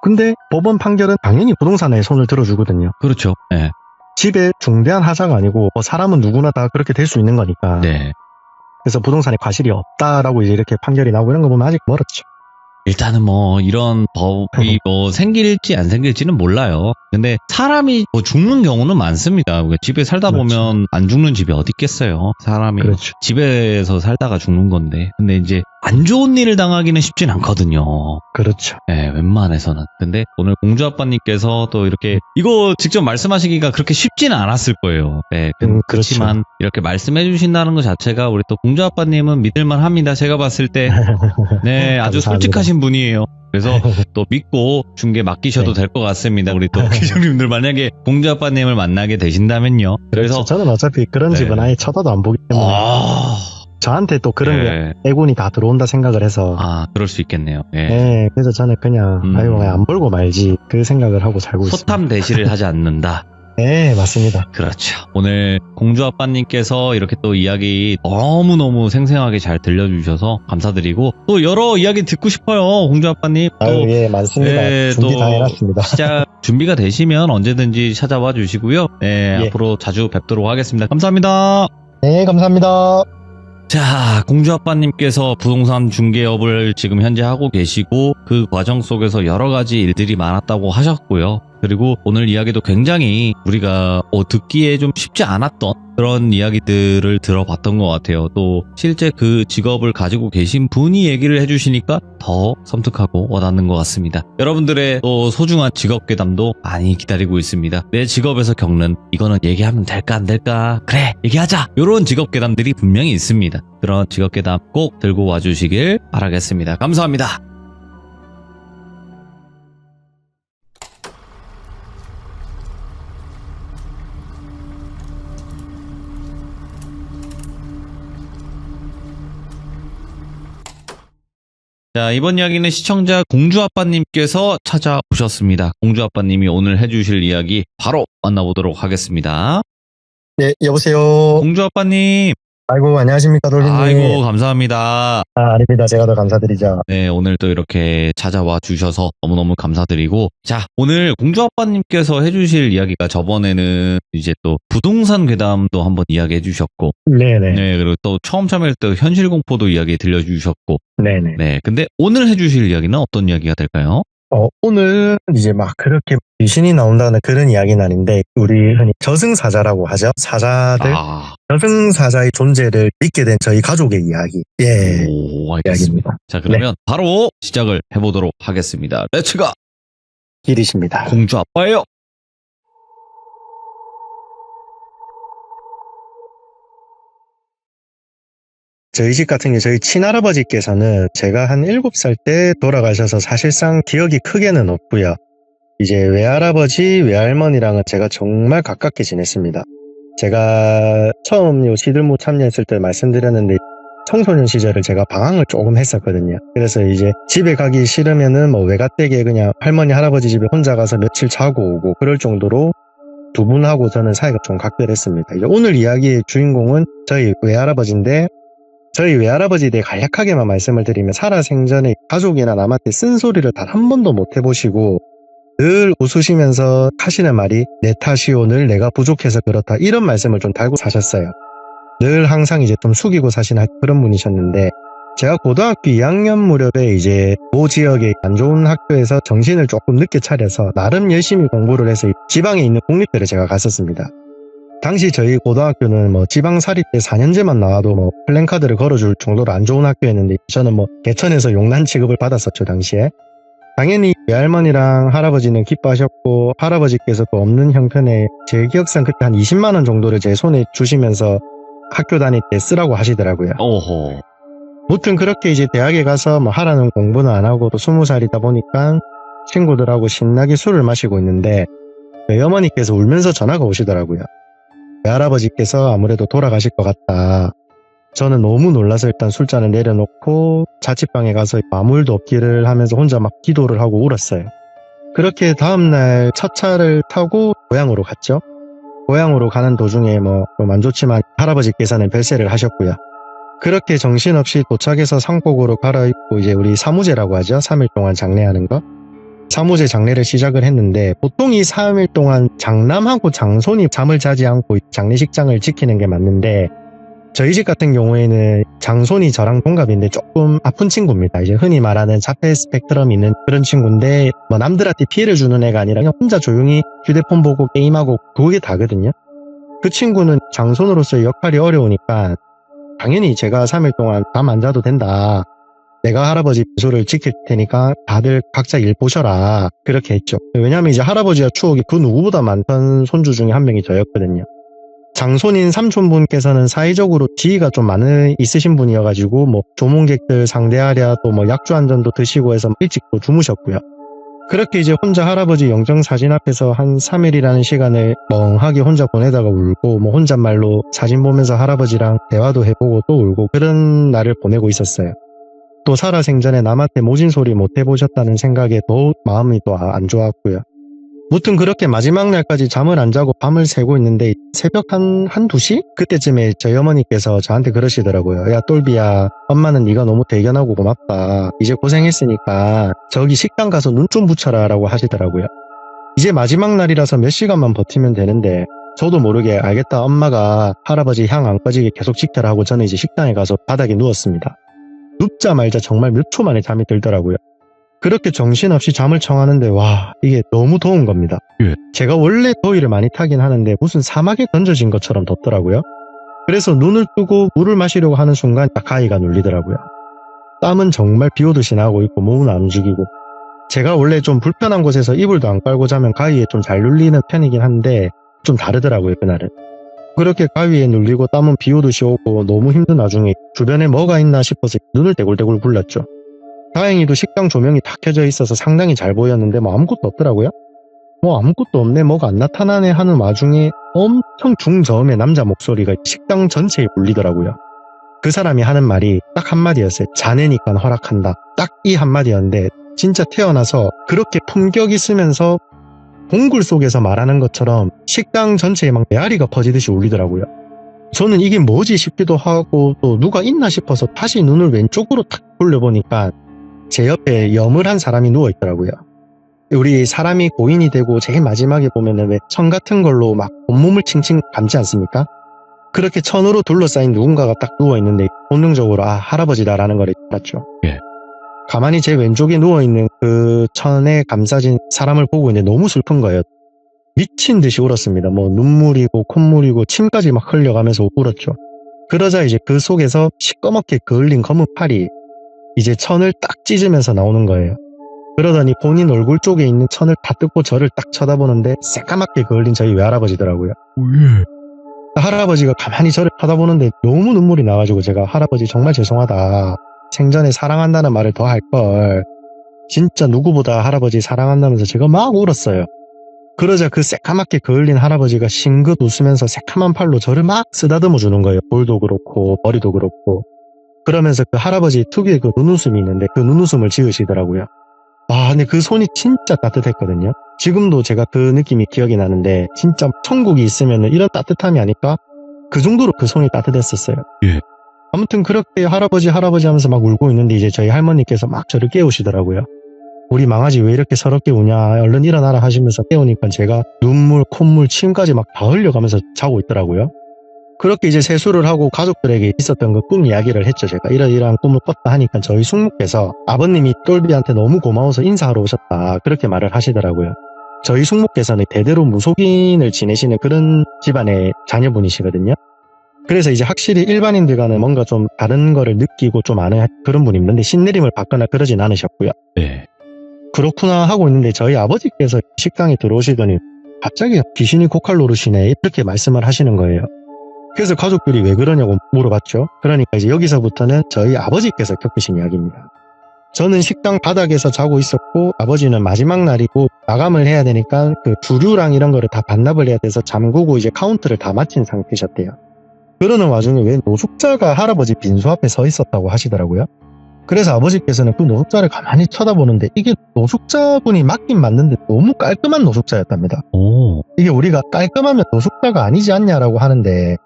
[SPEAKER 2] 근데 법원 판결은 당연히 부동산에 손을 들어주거든요.
[SPEAKER 1] 그렇죠. 네.
[SPEAKER 2] 집에 중대한 하자가 아니고 뭐 사람은 누구나 다 그렇게 될 수 있는 거니까.
[SPEAKER 1] 네.
[SPEAKER 2] 그래서 부동산에 과실이 없다라고 이제 이렇게 판결이 나오고 이런 거 보면 아직 멀었죠.
[SPEAKER 1] 일단은 뭐 이런 법이 뭐 생길지 안 생길지는 몰라요. 근데 사람이 뭐 죽는 경우는 많습니다. 집에 살다
[SPEAKER 2] 그렇죠.
[SPEAKER 1] 보면 안 죽는 집이 어디 있겠어요. 사람이
[SPEAKER 2] 그렇죠.
[SPEAKER 1] 집에서 살다가 죽는 건데. 근데 이제 안 좋은 일을 당하기는 쉽진 않거든요.
[SPEAKER 2] 그렇죠.
[SPEAKER 1] 네, 웬만해서는. 근데 오늘 공주 아빠님께서 또 이렇게 이거 직접 말씀하시기가 그렇게 쉽지는 않았을 거예요. 네, 그렇지만
[SPEAKER 2] 그렇죠.
[SPEAKER 1] 이렇게 말씀해 주신다는 것 자체가 우리 또 공주 아빠님은 믿을만 합니다. 제가 봤을 때. 네, 아주
[SPEAKER 2] 감사합니다.
[SPEAKER 1] 솔직하신 분이에요. 그래서 또 믿고 중개 맡기셔도
[SPEAKER 2] 네.
[SPEAKER 1] 될 것 같습니다. 우리 또 기자님들 만약에 공주 아빠님을 만나게 되신다면요. 그래서
[SPEAKER 2] 저는 어차피 그런
[SPEAKER 1] 네.
[SPEAKER 2] 집은 아예 쳐다도 안 보기 때문에 저한테 또 그런
[SPEAKER 1] 네.
[SPEAKER 2] 게 애군이 다 들어온다 생각을 해서
[SPEAKER 1] 그럴 수 있겠네요. 예.
[SPEAKER 2] 네, 그래서 저는 그냥 아이고 그냥 안 벌고 말지 그 생각을 하고 살고 있습니다.
[SPEAKER 1] 소탐 대시를 하지 않는다.
[SPEAKER 2] 네, 맞습니다.
[SPEAKER 1] 그렇죠. 오늘 공주 아빠님께서 이렇게 또 이야기 너무너무 생생하게 잘 들려주셔서 감사드리고, 또 여러 이야기 듣고 싶어요, 공주 아빠님. 또
[SPEAKER 2] 아유, 예, 많습니다.
[SPEAKER 1] 예,
[SPEAKER 2] 준비
[SPEAKER 1] 또
[SPEAKER 2] 다 해놨습니다.
[SPEAKER 1] 시작 준비가 되시면 언제든지 찾아와 주시고요. 네,
[SPEAKER 2] 예.
[SPEAKER 1] 앞으로 자주 뵙도록 하겠습니다. 감사합니다.
[SPEAKER 2] 네, 감사합니다.
[SPEAKER 1] 자, 공주 아빠님께서 부동산 중개업을 지금 현재 하고 계시고, 그 과정 속에서 여러 가지 일들이 많았다고 하셨고요. 그리고 오늘 이야기도 굉장히 우리가 듣기에 좀 쉽지 않았던 그런 이야기들을 들어봤던 것 같아요. 또 실제 그 직업을 가지고 계신 분이 얘기를 해주시니까 더 섬뜩하고 와닿는 것 같습니다. 여러분들의 또 소중한 직업괴담도 많이 기다리고 있습니다. 내 직업에서 겪는 이거는 얘기하면 될까 안 될까? 그래 얘기하자! 이런 직업괴담들이 분명히 있습니다. 그런 직업괴담 꼭 들고 와주시길 바라겠습니다. 감사합니다. 자, 이번 이야기는 시청자 공주아빠님께서 찾아오셨습니다. 공주아빠님이 오늘 해주실 이야기 바로 만나보도록 하겠습니다.
[SPEAKER 2] 네, 여보세요.
[SPEAKER 1] 공주아빠님.
[SPEAKER 2] 아이고, 안녕하십니까, 돌리님.
[SPEAKER 1] 아이고, 감사합니다.
[SPEAKER 2] 아닙니다. 제가 더 감사드리죠.
[SPEAKER 1] 네, 오늘 또 이렇게 찾아와 주셔서 너무너무 감사드리고, 자, 오늘 공주아빠님께서 해주실 이야기가 저번에는 이제 또 부동산 괴담도 한번 이야기해 주셨고,
[SPEAKER 2] 네네.
[SPEAKER 1] 네, 그리고 또 처음 참여할 때 현실공포도 이야기 들려주셨고,
[SPEAKER 2] 네네.
[SPEAKER 1] 네, 근데 오늘 해주실 이야기는 어떤 이야기가 될까요?
[SPEAKER 2] 오늘 이제 막 그렇게 귀신이 나온다는 그런 이야기는 아닌데, 우리 흔히 저승사자라고 하죠. 사자들. 저승사자의 존재를 믿게 된 저희 가족의 이야기. 예.
[SPEAKER 1] 오, 알겠습니다.
[SPEAKER 2] 이야기입니다.
[SPEAKER 1] 자, 그러면 바로 시작을 해보도록 하겠습니다. 렛츠가!
[SPEAKER 2] 길이십니다.
[SPEAKER 1] 공주 아빠예요.
[SPEAKER 2] 저희 집 같은 경우 저희 친할아버지께서는 제가 한 7살 때 돌아가셔서 사실상 기억이 크게는 없고요. 이제 외할아버지, 외할머니랑은 제가 정말 가깝게 지냈습니다. 제가 처음 시들무 참여했을 때 말씀드렸는데 청소년 시절을 제가 방황을 조금 했었거든요. 그래서 이제 집에 가기 싫으면은 뭐 외갓댁에 그냥 할머니, 할아버지 집에 혼자 가서 며칠 자고 오고 그럴 정도로 두 분하고 저는 사이가 좀 각별했습니다. 이제 오늘 이야기의 주인공은 저희 외할아버지인데 저희 외할아버지에 대해 간략하게만 말씀을 드리면 살아생전에 가족이나 남한테 쓴소리를 단 한 번도 못 해보시고 늘 웃으시면서 하시는 말이 내 탓이오 늘 내가 부족해서 그렇다 이런 말씀을 좀 달고 사셨어요. 늘 항상 이제 좀 숙이고 사신 그런 분이셨는데 제가 고등학교 2학년 무렵에 이제 모 지역의 안 좋은 학교에서 정신을 조금 늦게 차려서 나름 열심히 공부를 해서 지방에 있는 공립대를 제가 갔었습니다. 당시 저희 고등학교는 뭐 지방사립 때 4년제만 나와도 뭐 플랜카드를 걸어줄 정도로 안 좋은 학교였는데 저는 뭐 개천에서 용난 취급을 받았었죠, 당시에. 당연히 외할머니랑 할아버지는 기뻐하셨고 할아버지께서 또 없는 형편에 제 기억상 그때 한 20만 원 정도를 제 손에 주시면서 학교 다닐 때 쓰라고 하시더라고요.
[SPEAKER 1] 오호.
[SPEAKER 2] 무튼 그렇게 이제 대학에 가서 뭐 하라는 공부는 안 하고 또 20살이다 보니까 친구들하고 신나게 술을 마시고 있는데 외어머니께서 울면서 전화가 오시더라고요. 외할아버지께서 아무래도 돌아가실 것 같다. 저는 너무 놀라서 일단 술잔을 내려놓고 자취방에 가서 아무 일도 없기를 하면서 혼자 막 기도를 하고 울었어요. 그렇게 다음날 첫 차를 타고 고향으로 갔죠. 고향으로 가는 도중에 뭐 좀 안 좋지만 할아버지께서는 별세를 하셨고요. 그렇게 정신없이 도착해서 상복으로 갈아입고 이제 우리 사무제라고 하죠. 3일 동안 장례하는 거. 사무제 장례를 시작을 했는데 보통 이 3일 동안 장남하고 장손이 잠을 자지 않고 장례식장을 지키는 게 맞는데 저희 집 같은 경우에는 장손이 저랑 동갑인데 조금 아픈 친구입니다. 이제 흔히 말하는 자폐 스펙트럼이 있는 그런 친구인데 뭐 남들한테 피해를 주는 애가 아니라 그냥 혼자 조용히 휴대폰 보고 게임하고 그게 다거든요. 그 친구는 장손으로서의 역할이 어려우니까 당연히 제가 3일 동안 잠 안 자도 된다. 내가 할아버지 배소를 지킬 테니까 다들 각자 일 보셔라. 그렇게 했죠. 왜냐하면 이제 할아버지와 추억이 그 누구보다 많던 손주 중에 한 명이 저였거든요. 장손인 삼촌분께서는 사회적으로 지위가 좀 있으신 분이어가지고 뭐 조문객들 상대하랴 또 뭐 약주 한 잔도 드시고 해서 일찍 또 주무셨고요. 그렇게 이제 혼자 할아버지 영정사진 앞에서 한 3일이라는 시간을 멍하게 혼자 보내다가 울고 뭐 혼잣말로 사진 보면서 할아버지랑 대화도 해보고 또 울고 그런 날을 보내고 있었어요. 또 살아생전에 남한테 모진 소리 못 해보셨다는 생각에 더욱 마음이 또 안 좋았고요. 무튼 그렇게 마지막 날까지 잠을 안 자고 밤을 새고 있는데 새벽 한 2시? 그때쯤에 저희 어머니께서 저한테 그러시더라고요. 야 똘비야, 엄마는 네가 너무 대견하고 고맙다. 이제 고생했으니까 저기 식당 가서 눈 좀 붙여라 라고 하시더라고요. 이제 마지막 날이라서 몇 시간만 버티면 되는데 저도 모르게 알겠다 엄마가 할아버지 향 안 꺼지게 계속 지켜라 하고 저는 이제 식당에 가서 바닥에 누웠습니다. 눕자마자 정말 몇 초 만에 잠이 들더라고요. 그렇게 정신없이 잠을 청하는데 와 이게 너무 더운 겁니다.
[SPEAKER 1] 예.
[SPEAKER 2] 제가 원래 더위를 많이 타긴 하는데 무슨 사막에 던져진 것처럼 덥더라고요. 그래서 눈을 뜨고 물을 마시려고 하는 순간 가위가 눌리더라고요. 땀은 정말 비오듯이 나고 있고 몸은 안 움직이고 제가 원래 좀 불편한 곳에서 이불도 안 깔고 자면 가위에 좀 잘 눌리는 편이긴 한데 좀 다르더라고요 그날은. 그렇게 가위에 눌리고 땀은 비오듯이 오고 너무 힘든 와중에 주변에 뭐가 있나 싶어서 눈을 떼굴떼굴 굴렸죠. 다행히도 식당 조명이 다 켜져 있어서 상당히 잘 보였는데 아무것도 없더라고요. 아무것도 없네 뭐가 안 나타나네 하는 와중에 엄청 중저음의 남자 목소리가 식당 전체에 울리더라고요. 그 사람이 하는 말이 딱 한마디였어요. 자네니까 허락한다. 딱 이 한마디였는데 진짜 태어나서 그렇게 품격 있으면서 동굴 속에서 말하는 것처럼 식당 전체에 막 메아리가 퍼지듯이 울리더라고요. 저는 이게 뭐지 싶기도 하고 또 누가 있나 싶어서 다시 눈을 왼쪽으로 탁 돌려보니까 제 옆에 염을한 사람이 누워있더라고요. 우리 사람이 고인이 되고 제일 마지막에 보면은 왜 천 같은 걸로 막 온몸을 칭칭 감지 않습니까? 그렇게 천으로 둘러싸인 누군가가 딱 누워있는데 본능적으로 할아버지다라는 걸 알았죠.
[SPEAKER 1] 예.
[SPEAKER 2] 가만히 제 왼쪽에 누워있는 그 천에 감싸진 사람을 보고 있는데 너무 슬픈 거예요. 미친 듯이 울었습니다. 눈물이고 콧물이고 침까지 막 흘려가면서 울었죠. 그러자 이제 그 속에서 시꺼멓게 그을린 검은 팔이 이제 천을 딱 찢으면서 나오는 거예요. 그러더니 본인 얼굴 쪽에 있는 천을 다 뜯고 저를 딱 쳐다보는데 새까맣게 그을린 저희 외할아버지더라고요. 할아버지가 가만히 저를 쳐다보는데 너무 눈물이 나가지고 제가 할아버지 정말 죄송하다. 생전에 사랑한다는 말을 더 할걸. 진짜 누구보다 할아버지 사랑한다면서 제가 막 울었어요. 그러자 그 새까맣게 그을린 할아버지가 싱긋 웃으면서 새카만 팔로 저를 막 쓰다듬어 주는 거예요. 볼도 그렇고 머리도 그렇고. 그러면서 그 할아버지 특유의 그 눈웃음이 있는데 그 눈웃음을 지으시더라고요. 근데 그 손이 진짜 따뜻했거든요. 지금도 제가 그 느낌이 기억이 나는데 진짜 천국이 있으면 이런 따뜻함이 아닐까? 그 정도로 그 손이 따뜻했었어요.
[SPEAKER 1] 예.
[SPEAKER 2] 아무튼 그렇게 할아버지 하면서 막 울고 있는데 이제 저희 할머니께서 막 저를 깨우시더라고요. 우리 망아지 왜 이렇게 서럽게 우냐 얼른 일어나라 하시면서 깨우니까 제가 눈물 콧물 침까지 막 다 흘려가면서 자고 있더라고요. 그렇게 이제 세수를 하고 가족들에게 있었던 그 꿈 이야기를 했죠. 제가 이러이러한 꿈을 꿨다 하니까 저희 숙모께서 아버님이 똘비한테 너무 고마워서 인사하러 오셨다 그렇게 말을 하시더라고요. 저희 숙모께서는 대대로 무속인을 지내시는 그런 집안의 자녀분이시거든요. 그래서 이제 확실히 일반인들과는 뭔가 좀 다른 거를 느끼고 좀 아는 그런 분인데 신내림을 받거나 그러진 않으셨고요.
[SPEAKER 1] 네.
[SPEAKER 2] 그렇구나 하고 있는데 저희 아버지께서 식당에 들어오시더니 갑자기 귀신이 고칼 노릇이네 이렇게 말씀을 하시는 거예요. 그래서 가족들이 왜 그러냐고 물어봤죠. 그러니까 이제 여기서부터는 저희 아버지께서 겪으신 이야기입니다. 저는 식당 바닥에서 자고 있었고 아버지는 마지막 날이고 마감을 해야 되니까 그 주류랑 이런 거를 다 반납을 해야 돼서 잠그고 이제 카운트를 다 마친 상태셨대요. 그러는 와중에 왜 노숙자가 할아버지 빈소 앞에 서 있었다고 하시더라고요. 그래서 아버지께서는 그 노숙자를 가만히 쳐다보는데 이게 노숙자분이 맞긴 맞는데 너무 깔끔한 노숙자였답니다. 이게 우리가 깔끔하면 노숙자가 아니지 않냐라고 하는데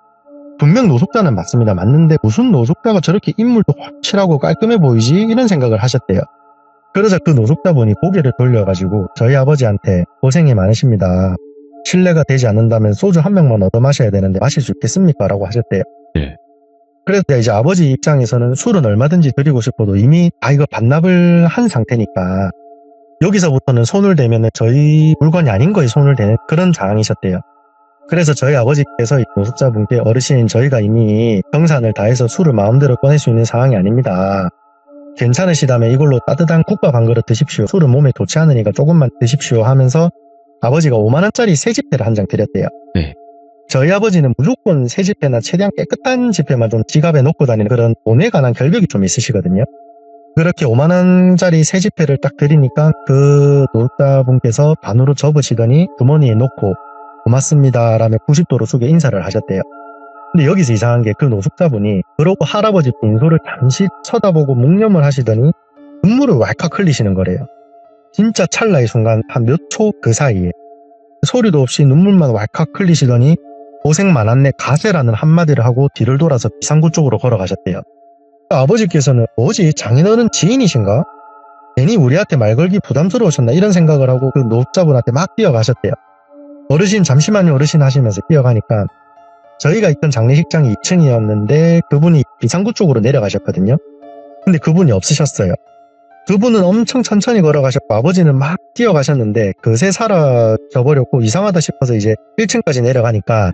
[SPEAKER 2] 분명 노숙자는 맞습니다. 맞는데 무슨 노숙자가 저렇게 인물도 확실하고 깔끔해 보이지? 이런 생각을 하셨대요. 그러자 그 노숙자분이 고개를 돌려가지고 저희 아버지한테 고생이 많으십니다. 실례가 되지 않는다면 소주 한 병만 얻어 마셔야 되는데 마실 수 있겠습니까? 라고 하셨대요.
[SPEAKER 1] 네.
[SPEAKER 2] 그래서 이제 아버지 입장에서는 술은 얼마든지 드리고 싶어도 이미 이거 반납을 한 상태니까 여기서부터는 손을 대면 저희 물건이 아닌 거에 손을 대는 그런 상황이셨대요. 그래서 저희 아버지께서 노숙자분께 어르신 저희가 이미 정산을 다해서 술을 마음대로 꺼낼 수 있는 상황이 아닙니다. 괜찮으시다면 이걸로 따뜻한 국밥 한 그릇 드십시오. 술은 몸에 좋지 않으니까 조금만 드십시오 하면서 아버지가 5만원짜리 새지폐를 한 장 드렸대요.
[SPEAKER 1] 네.
[SPEAKER 2] 저희 아버지는 무조건 새지폐나 최대한 깨끗한 지폐만 좀 지갑에 놓고 다니는 그런 돈에 관한 결벽이 좀 있으시거든요. 그렇게 5만원짜리 새지폐를 딱 드리니까 그 노숙자분께서 반으로 접으시더니 주머니에 놓고 고맙습니다 라며 90도로 숙여 인사를 하셨대요. 근데 여기서 이상한 게 그 노숙자분이 그러고 할아버지 빈소를 잠시 쳐다보고 묵념을 하시더니 눈물을 왈칵 흘리시는 거래요. 진짜 찰나의 순간 한 몇 초 그 사이에 소리도 없이 눈물만 왈칵 흘리시더니 고생 많았네 가세라는 한마디를 하고 뒤를 돌아서 비상구 쪽으로 걸어가셨대요. 아버지께서는 뭐지 장인어른 지인이신가? 괜히 우리한테 말 걸기 부담스러우셨나 이런 생각을 하고 그 노숙자분한테 막 뛰어가셨대요. 어르신 잠시만요 어르신 하시면서 뛰어가니까 저희가 있던 장례식장이 2층이었는데 그분이 비상구 쪽으로 내려가셨거든요. 근데 그분이 없으셨어요. 그분은 엄청 천천히 걸어가셨고 아버지는 막 뛰어가셨는데 그새 사라져버렸고 이상하다 싶어서 이제 1층까지 내려가니까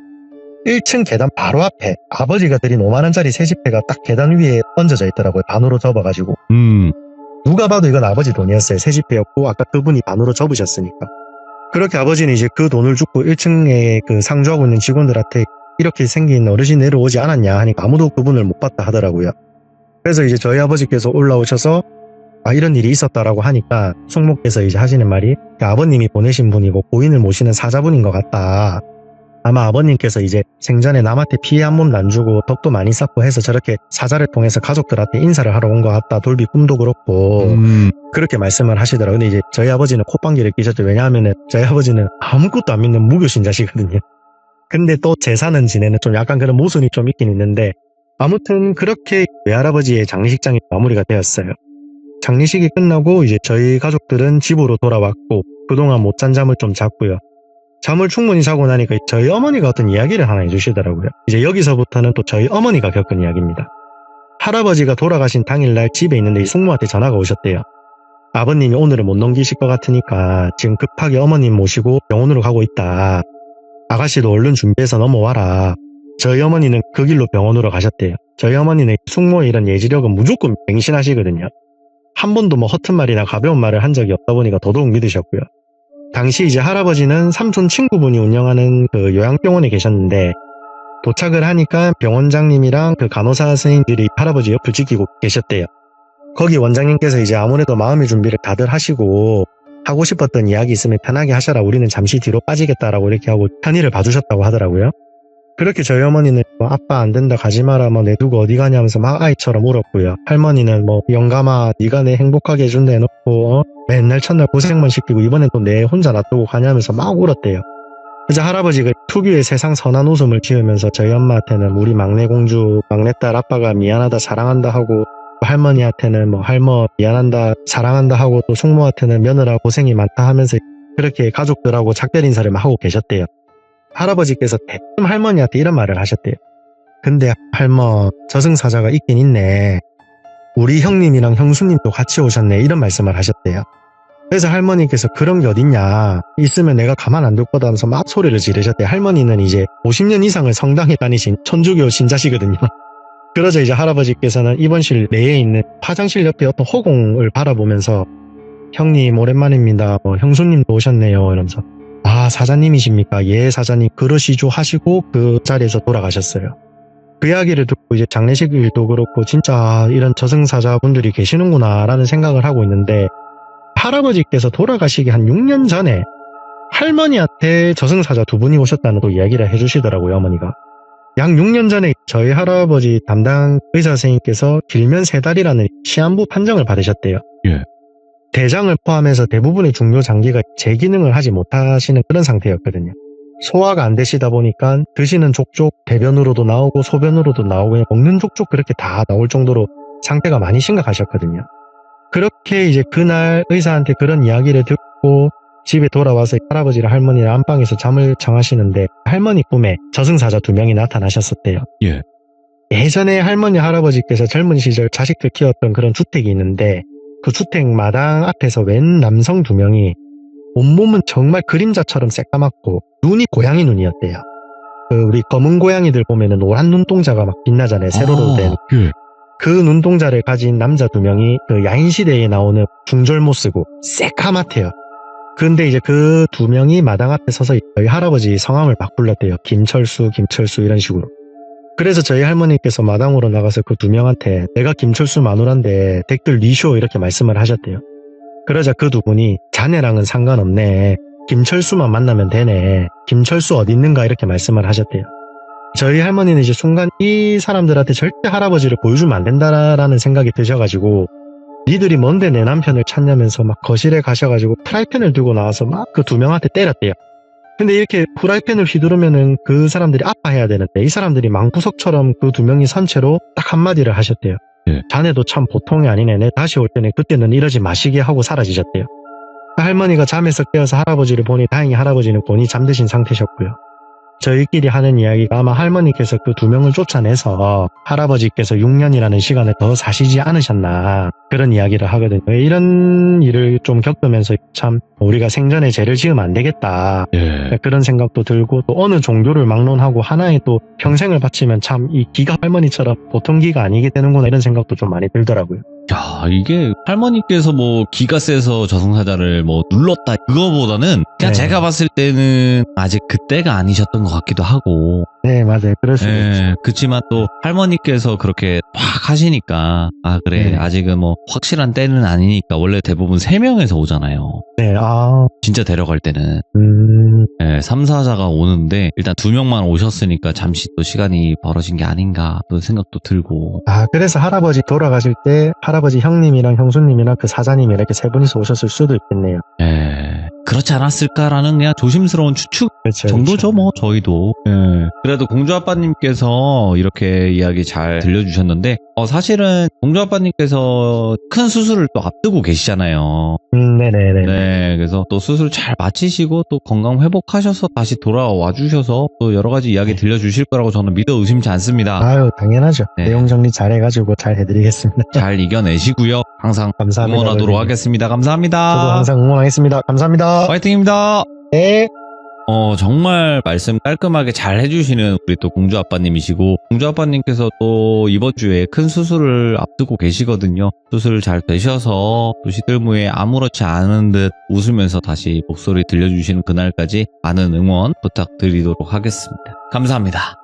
[SPEAKER 2] 1층 계단 바로 앞에 아버지가 드린 5만원짜리 새집회가 딱 계단 위에 얹어져 있더라고요. 반으로 접어가지고. 누가 봐도 이건 아버지 돈이었어요. 새집회였고 아까 그분이 반으로 접으셨으니까. 그렇게 아버지는 이제 그 돈을 주고 1층에 그 상주하고 있는 직원들한테 이렇게 생긴 어르신 내려오지 않았냐 하니까 아무도 그분을 못 봤다 하더라고요. 그래서 이제 저희 아버지께서 올라오셔서 이런 일이 있었다라고 하니까 숙모께서 이제 하시는 말이 아버님이 보내신 분이고 고인을 모시는 사자분인 것 같다. 아마 아버님께서 이제 생전에 남한테 피해 한 번도 안 주고 덕도 많이 쌓고 해서 저렇게 사자를 통해서 가족들한테 인사를 하러 온 것 같다. 돌비 꿈도 그렇고 그렇게 말씀을 하시더라고요. 근데 이제 저희 아버지는 콧방귀를 끼셨죠. 왜냐하면 저희 아버지는 아무것도 안 믿는 무교신자시거든요. 근데 또 제사는 지내는 좀 약간 그런 모순이 좀 있긴 있는데 아무튼 그렇게 외할아버지의 장례식장이 마무리가 되었어요. 장례식이 끝나고 이제 저희 가족들은 집으로 돌아왔고 그동안 못 잔 잠을 좀 잤고요. 잠을 충분히 자고 나니까 저희 어머니가 어떤 이야기를 하나 해주시더라고요. 이제 여기서부터는 또 저희 어머니가 겪은 이야기입니다. 할아버지가 돌아가신 당일날 집에 있는데 이 숙모한테 전화가 오셨대요. 아버님이 오늘은 못 넘기실 것 같으니까 지금 급하게 어머님 모시고 병원으로 가고 있다. 아가씨도 얼른 준비해서 넘어와라. 저희 어머니는 그 길로 병원으로 가셨대요. 저희 어머니는 숙모의 이런 예지력은 무조건 맹신하시거든요. 한 번도 뭐 허튼 말이나 가벼운 말을 한 적이 없다 보니까 더더욱 믿으셨고요. 당시 이제 할아버지는 삼촌 친구분이 운영하는 그 요양병원에 계셨는데 도착을 하니까 병원장님이랑 그 간호사 선생님들이 할아버지 옆을 지키고 계셨대요. 거기 원장님께서 이제 아무래도 마음의 준비를 다들 하시고 하고 싶었던 이야기 있으면 편하게 하셔라. 우리는 잠시 뒤로 빠지겠다라고 이렇게 하고 편의를 봐주셨다고 하더라고요. 그렇게 저희 어머니는 뭐 아빠 안 된다 가지 마라 뭐 내두고 어디 가냐 하면서 막 아이처럼 울었고요. 할머니는 뭐 영감아 네가 내 행복하게 해준다 해놓고 맨날 첫날 고생만 시키고 이번엔 또 내 혼자 놔두고 가냐면서 막 울었대요. 그래서 할아버지가 특유의 세상 선한 웃음을 지으면서 저희 엄마한테는 우리 막내 공주 막내딸 아빠가 미안하다 사랑한다 하고 할머니한테는 뭐 할머 미안한다 사랑한다 하고 또 숙모한테는 며느라 고생이 많다 하면서 그렇게 가족들하고 작별 인사를 막 하고 계셨대요. 할아버지께서 대뜸 할머니한테 이런 말을 하셨대요. 근데 할머 저승사자가 있긴 있네. 우리 형님이랑 형수님도 같이 오셨네. 이런 말씀을 하셨대요. 그래서 할머니께서 그런 게 어딨냐. 있으면 내가 가만 안 둘 거다 하면서 막 소리를 지르셨대요. 할머니는 이제 50년 이상을 성당에 다니신 천주교 신자시거든요. 그러자 이제 할아버지께서는 입원실 내에 있는 화장실 옆에 어떤 허공을 바라보면서 형님 오랜만입니다. 뭐 형수님도 오셨네요. 이러면서 아 사자님이십니까? 예 사자님 그러시죠 하시고 그 자리에서 돌아가셨어요. 그 이야기를 듣고 이제 장례식 일도 그렇고 진짜 이런 저승사자분들이 계시는구나 라는 생각을 하고 있는데 할아버지께서 돌아가시기 한 6년 전에 할머니한테 저승사자 두 분이 오셨다는 또 이야기를 해주시더라고요. 어머니가 약 6년 전에 저희 할아버지 담당 의사 선생님께서 길면 3달이라는 시한부 판정을 받으셨대요.
[SPEAKER 1] 예.
[SPEAKER 2] 대장을 포함해서 대부분의 중요 장기가 재기능을 하지 못하시는 그런 상태였거든요. 소화가 안 되시다 보니까 드시는 족족 대변으로도 나오고 소변으로도 나오고 먹는 족족 그렇게 다 나올 정도로 상태가 많이 심각하셨거든요. 그렇게 이제 그날 의사한테 그런 이야기를 듣고 집에 돌아와서 할아버지랑 할머니랑 안방에서 잠을 청하시는데 할머니 꿈에 저승사자 2명이 나타나셨었대요.
[SPEAKER 1] 예.
[SPEAKER 2] 예전에 할머니 할아버지께서 젊은 시절 자식들 키웠던 그런 주택이 있는데 그 주택 마당 앞에서 웬 남성 2명이 온몸은 정말 그림자처럼 새까맣고 눈이 고양이 눈이었대요. 우리 검은 고양이들 보면은 노란 눈동자가 막 빛나잖아요. 세로로 된.
[SPEAKER 1] 예.
[SPEAKER 2] 그 눈동자를 가진 남자 2명이 그 야인시대에 나오는 중절모 쓰고 새까맣대요. 근데 이제 그 2명이 마당 앞에 서서 저희 할아버지 성함을 막 불렀대요. 김철수 이런 식으로. 그래서 저희 할머니께서 마당으로 나가서 그 2명한테 내가 김철수 마누라인데 댁들 니쇼 이렇게 말씀을 하셨대요. 그러자 그 2분이 자네랑은 상관없네. 김철수만 만나면 되네. 김철수 어디 있는가 이렇게 말씀을 하셨대요. 저희 할머니는 이제 순간 이 사람들한테 절대 할아버지를 보여주면 안 된다라는 생각이 드셔가지고 니들이 뭔데 내 남편을 찾냐면서 막 거실에 가셔가지고 프라이팬을 들고 나와서 막 그 2명한테 때렸대요. 근데 이렇게 프라이팬을 휘두르면은 그 사람들이 아파해야 되는데 이 사람들이 망구석처럼 그 2명이 선 채로 딱 한마디를 하셨대요.
[SPEAKER 1] 예.
[SPEAKER 2] 자네도 참 보통이 아니네. 내 다시 올 때는 그때는 이러지 마시게 하고 사라지셨대요. 할머니가 잠에서 깨어서 할아버지를 보니 다행히 할아버지는 곤히 잠드신 상태셨고요. 저희끼리 하는 이야기가 아마 할머니께서 그 2명을 쫓아내서 할아버지께서 6년이라는 시간을 더 사시지 않으셨나 그런 이야기를 하거든요. 이런 일을 좀 겪으면서 참 우리가 생전에 죄를 지으면 안 되겠다
[SPEAKER 1] 예.
[SPEAKER 2] 그런 생각도 들고 또 어느 종교를 막론하고 하나에 또 평생을 바치면 참 이 기가 할머니처럼 보통 기가 아니게 되는구나 이런 생각도 좀 많이 들더라고요.
[SPEAKER 1] 야, 이게 할머니께서 뭐 기가 세서 저승사자를 뭐 눌렀다 그거보다는 그냥
[SPEAKER 2] 네.
[SPEAKER 1] 제가 봤을 때는 아직 그때가 아니셨던 것 같기도 하고.
[SPEAKER 2] 네, 맞아요. 그럴 수도 있죠.
[SPEAKER 1] 예, 그치만 또 할머니께서 그렇게 확 하시니까 아 그래
[SPEAKER 2] 네.
[SPEAKER 1] 아직은 뭐 확실한 때는 아니니까 원래 대부분 3명에서 오잖아요.
[SPEAKER 2] 네,
[SPEAKER 1] 진짜 데려갈 때는. 3사자가 오는데 일단 2명만 오셨으니까 잠시 또 시간이 벌어진 게 아닌가 또 생각도 들고.
[SPEAKER 2] 그래서 할아버지 돌아가실 때 할아버지 형님이랑 형수님이랑 그 사자님이 이렇게 3분이서 오셨을 수도 있겠네요.
[SPEAKER 1] 예, 그렇지 않았을까라는 그냥 조심스러운 추측
[SPEAKER 2] 그렇죠.
[SPEAKER 1] 정도죠 뭐 저희도. 예. 그래도 공주아빠님께서 이렇게 이야기 잘 들려주셨는데 사실은 공주아빠님께서 큰 수술을 또 앞두고 계시잖아요.
[SPEAKER 2] 네네네.
[SPEAKER 1] 네, 그래서 또 수술 잘 마치시고 또 건강 회복하셔서 다시 돌아와 주셔서 또 여러 가지 이야기 들려주실 거라고 저는 믿어 의심치 않습니다.
[SPEAKER 2] 아유, 당연하죠.
[SPEAKER 1] 네.
[SPEAKER 2] 내용 정리 잘 해가지고 잘 해드리겠습니다.
[SPEAKER 1] 잘 이겨내시고요. 항상
[SPEAKER 2] 감사합니다.
[SPEAKER 1] 응원하도록
[SPEAKER 2] 선생님.
[SPEAKER 1] 하겠습니다. 감사합니다.
[SPEAKER 2] 저도 항상 응원하겠습니다. 감사합니다.
[SPEAKER 1] 화이팅입니다.
[SPEAKER 2] 네.
[SPEAKER 1] 정말 말씀 깔끔하게 잘 해주시는 우리 또 공주 아빠님이시고, 공주 아빠님께서 또 이번 주에 큰 수술을 앞두고 계시거든요. 수술 잘 되셔서 또 시들무에 아무렇지 않은 듯 웃으면서 다시 목소리 들려주시는 그날까지 많은 응원 부탁드리도록 하겠습니다. 감사합니다.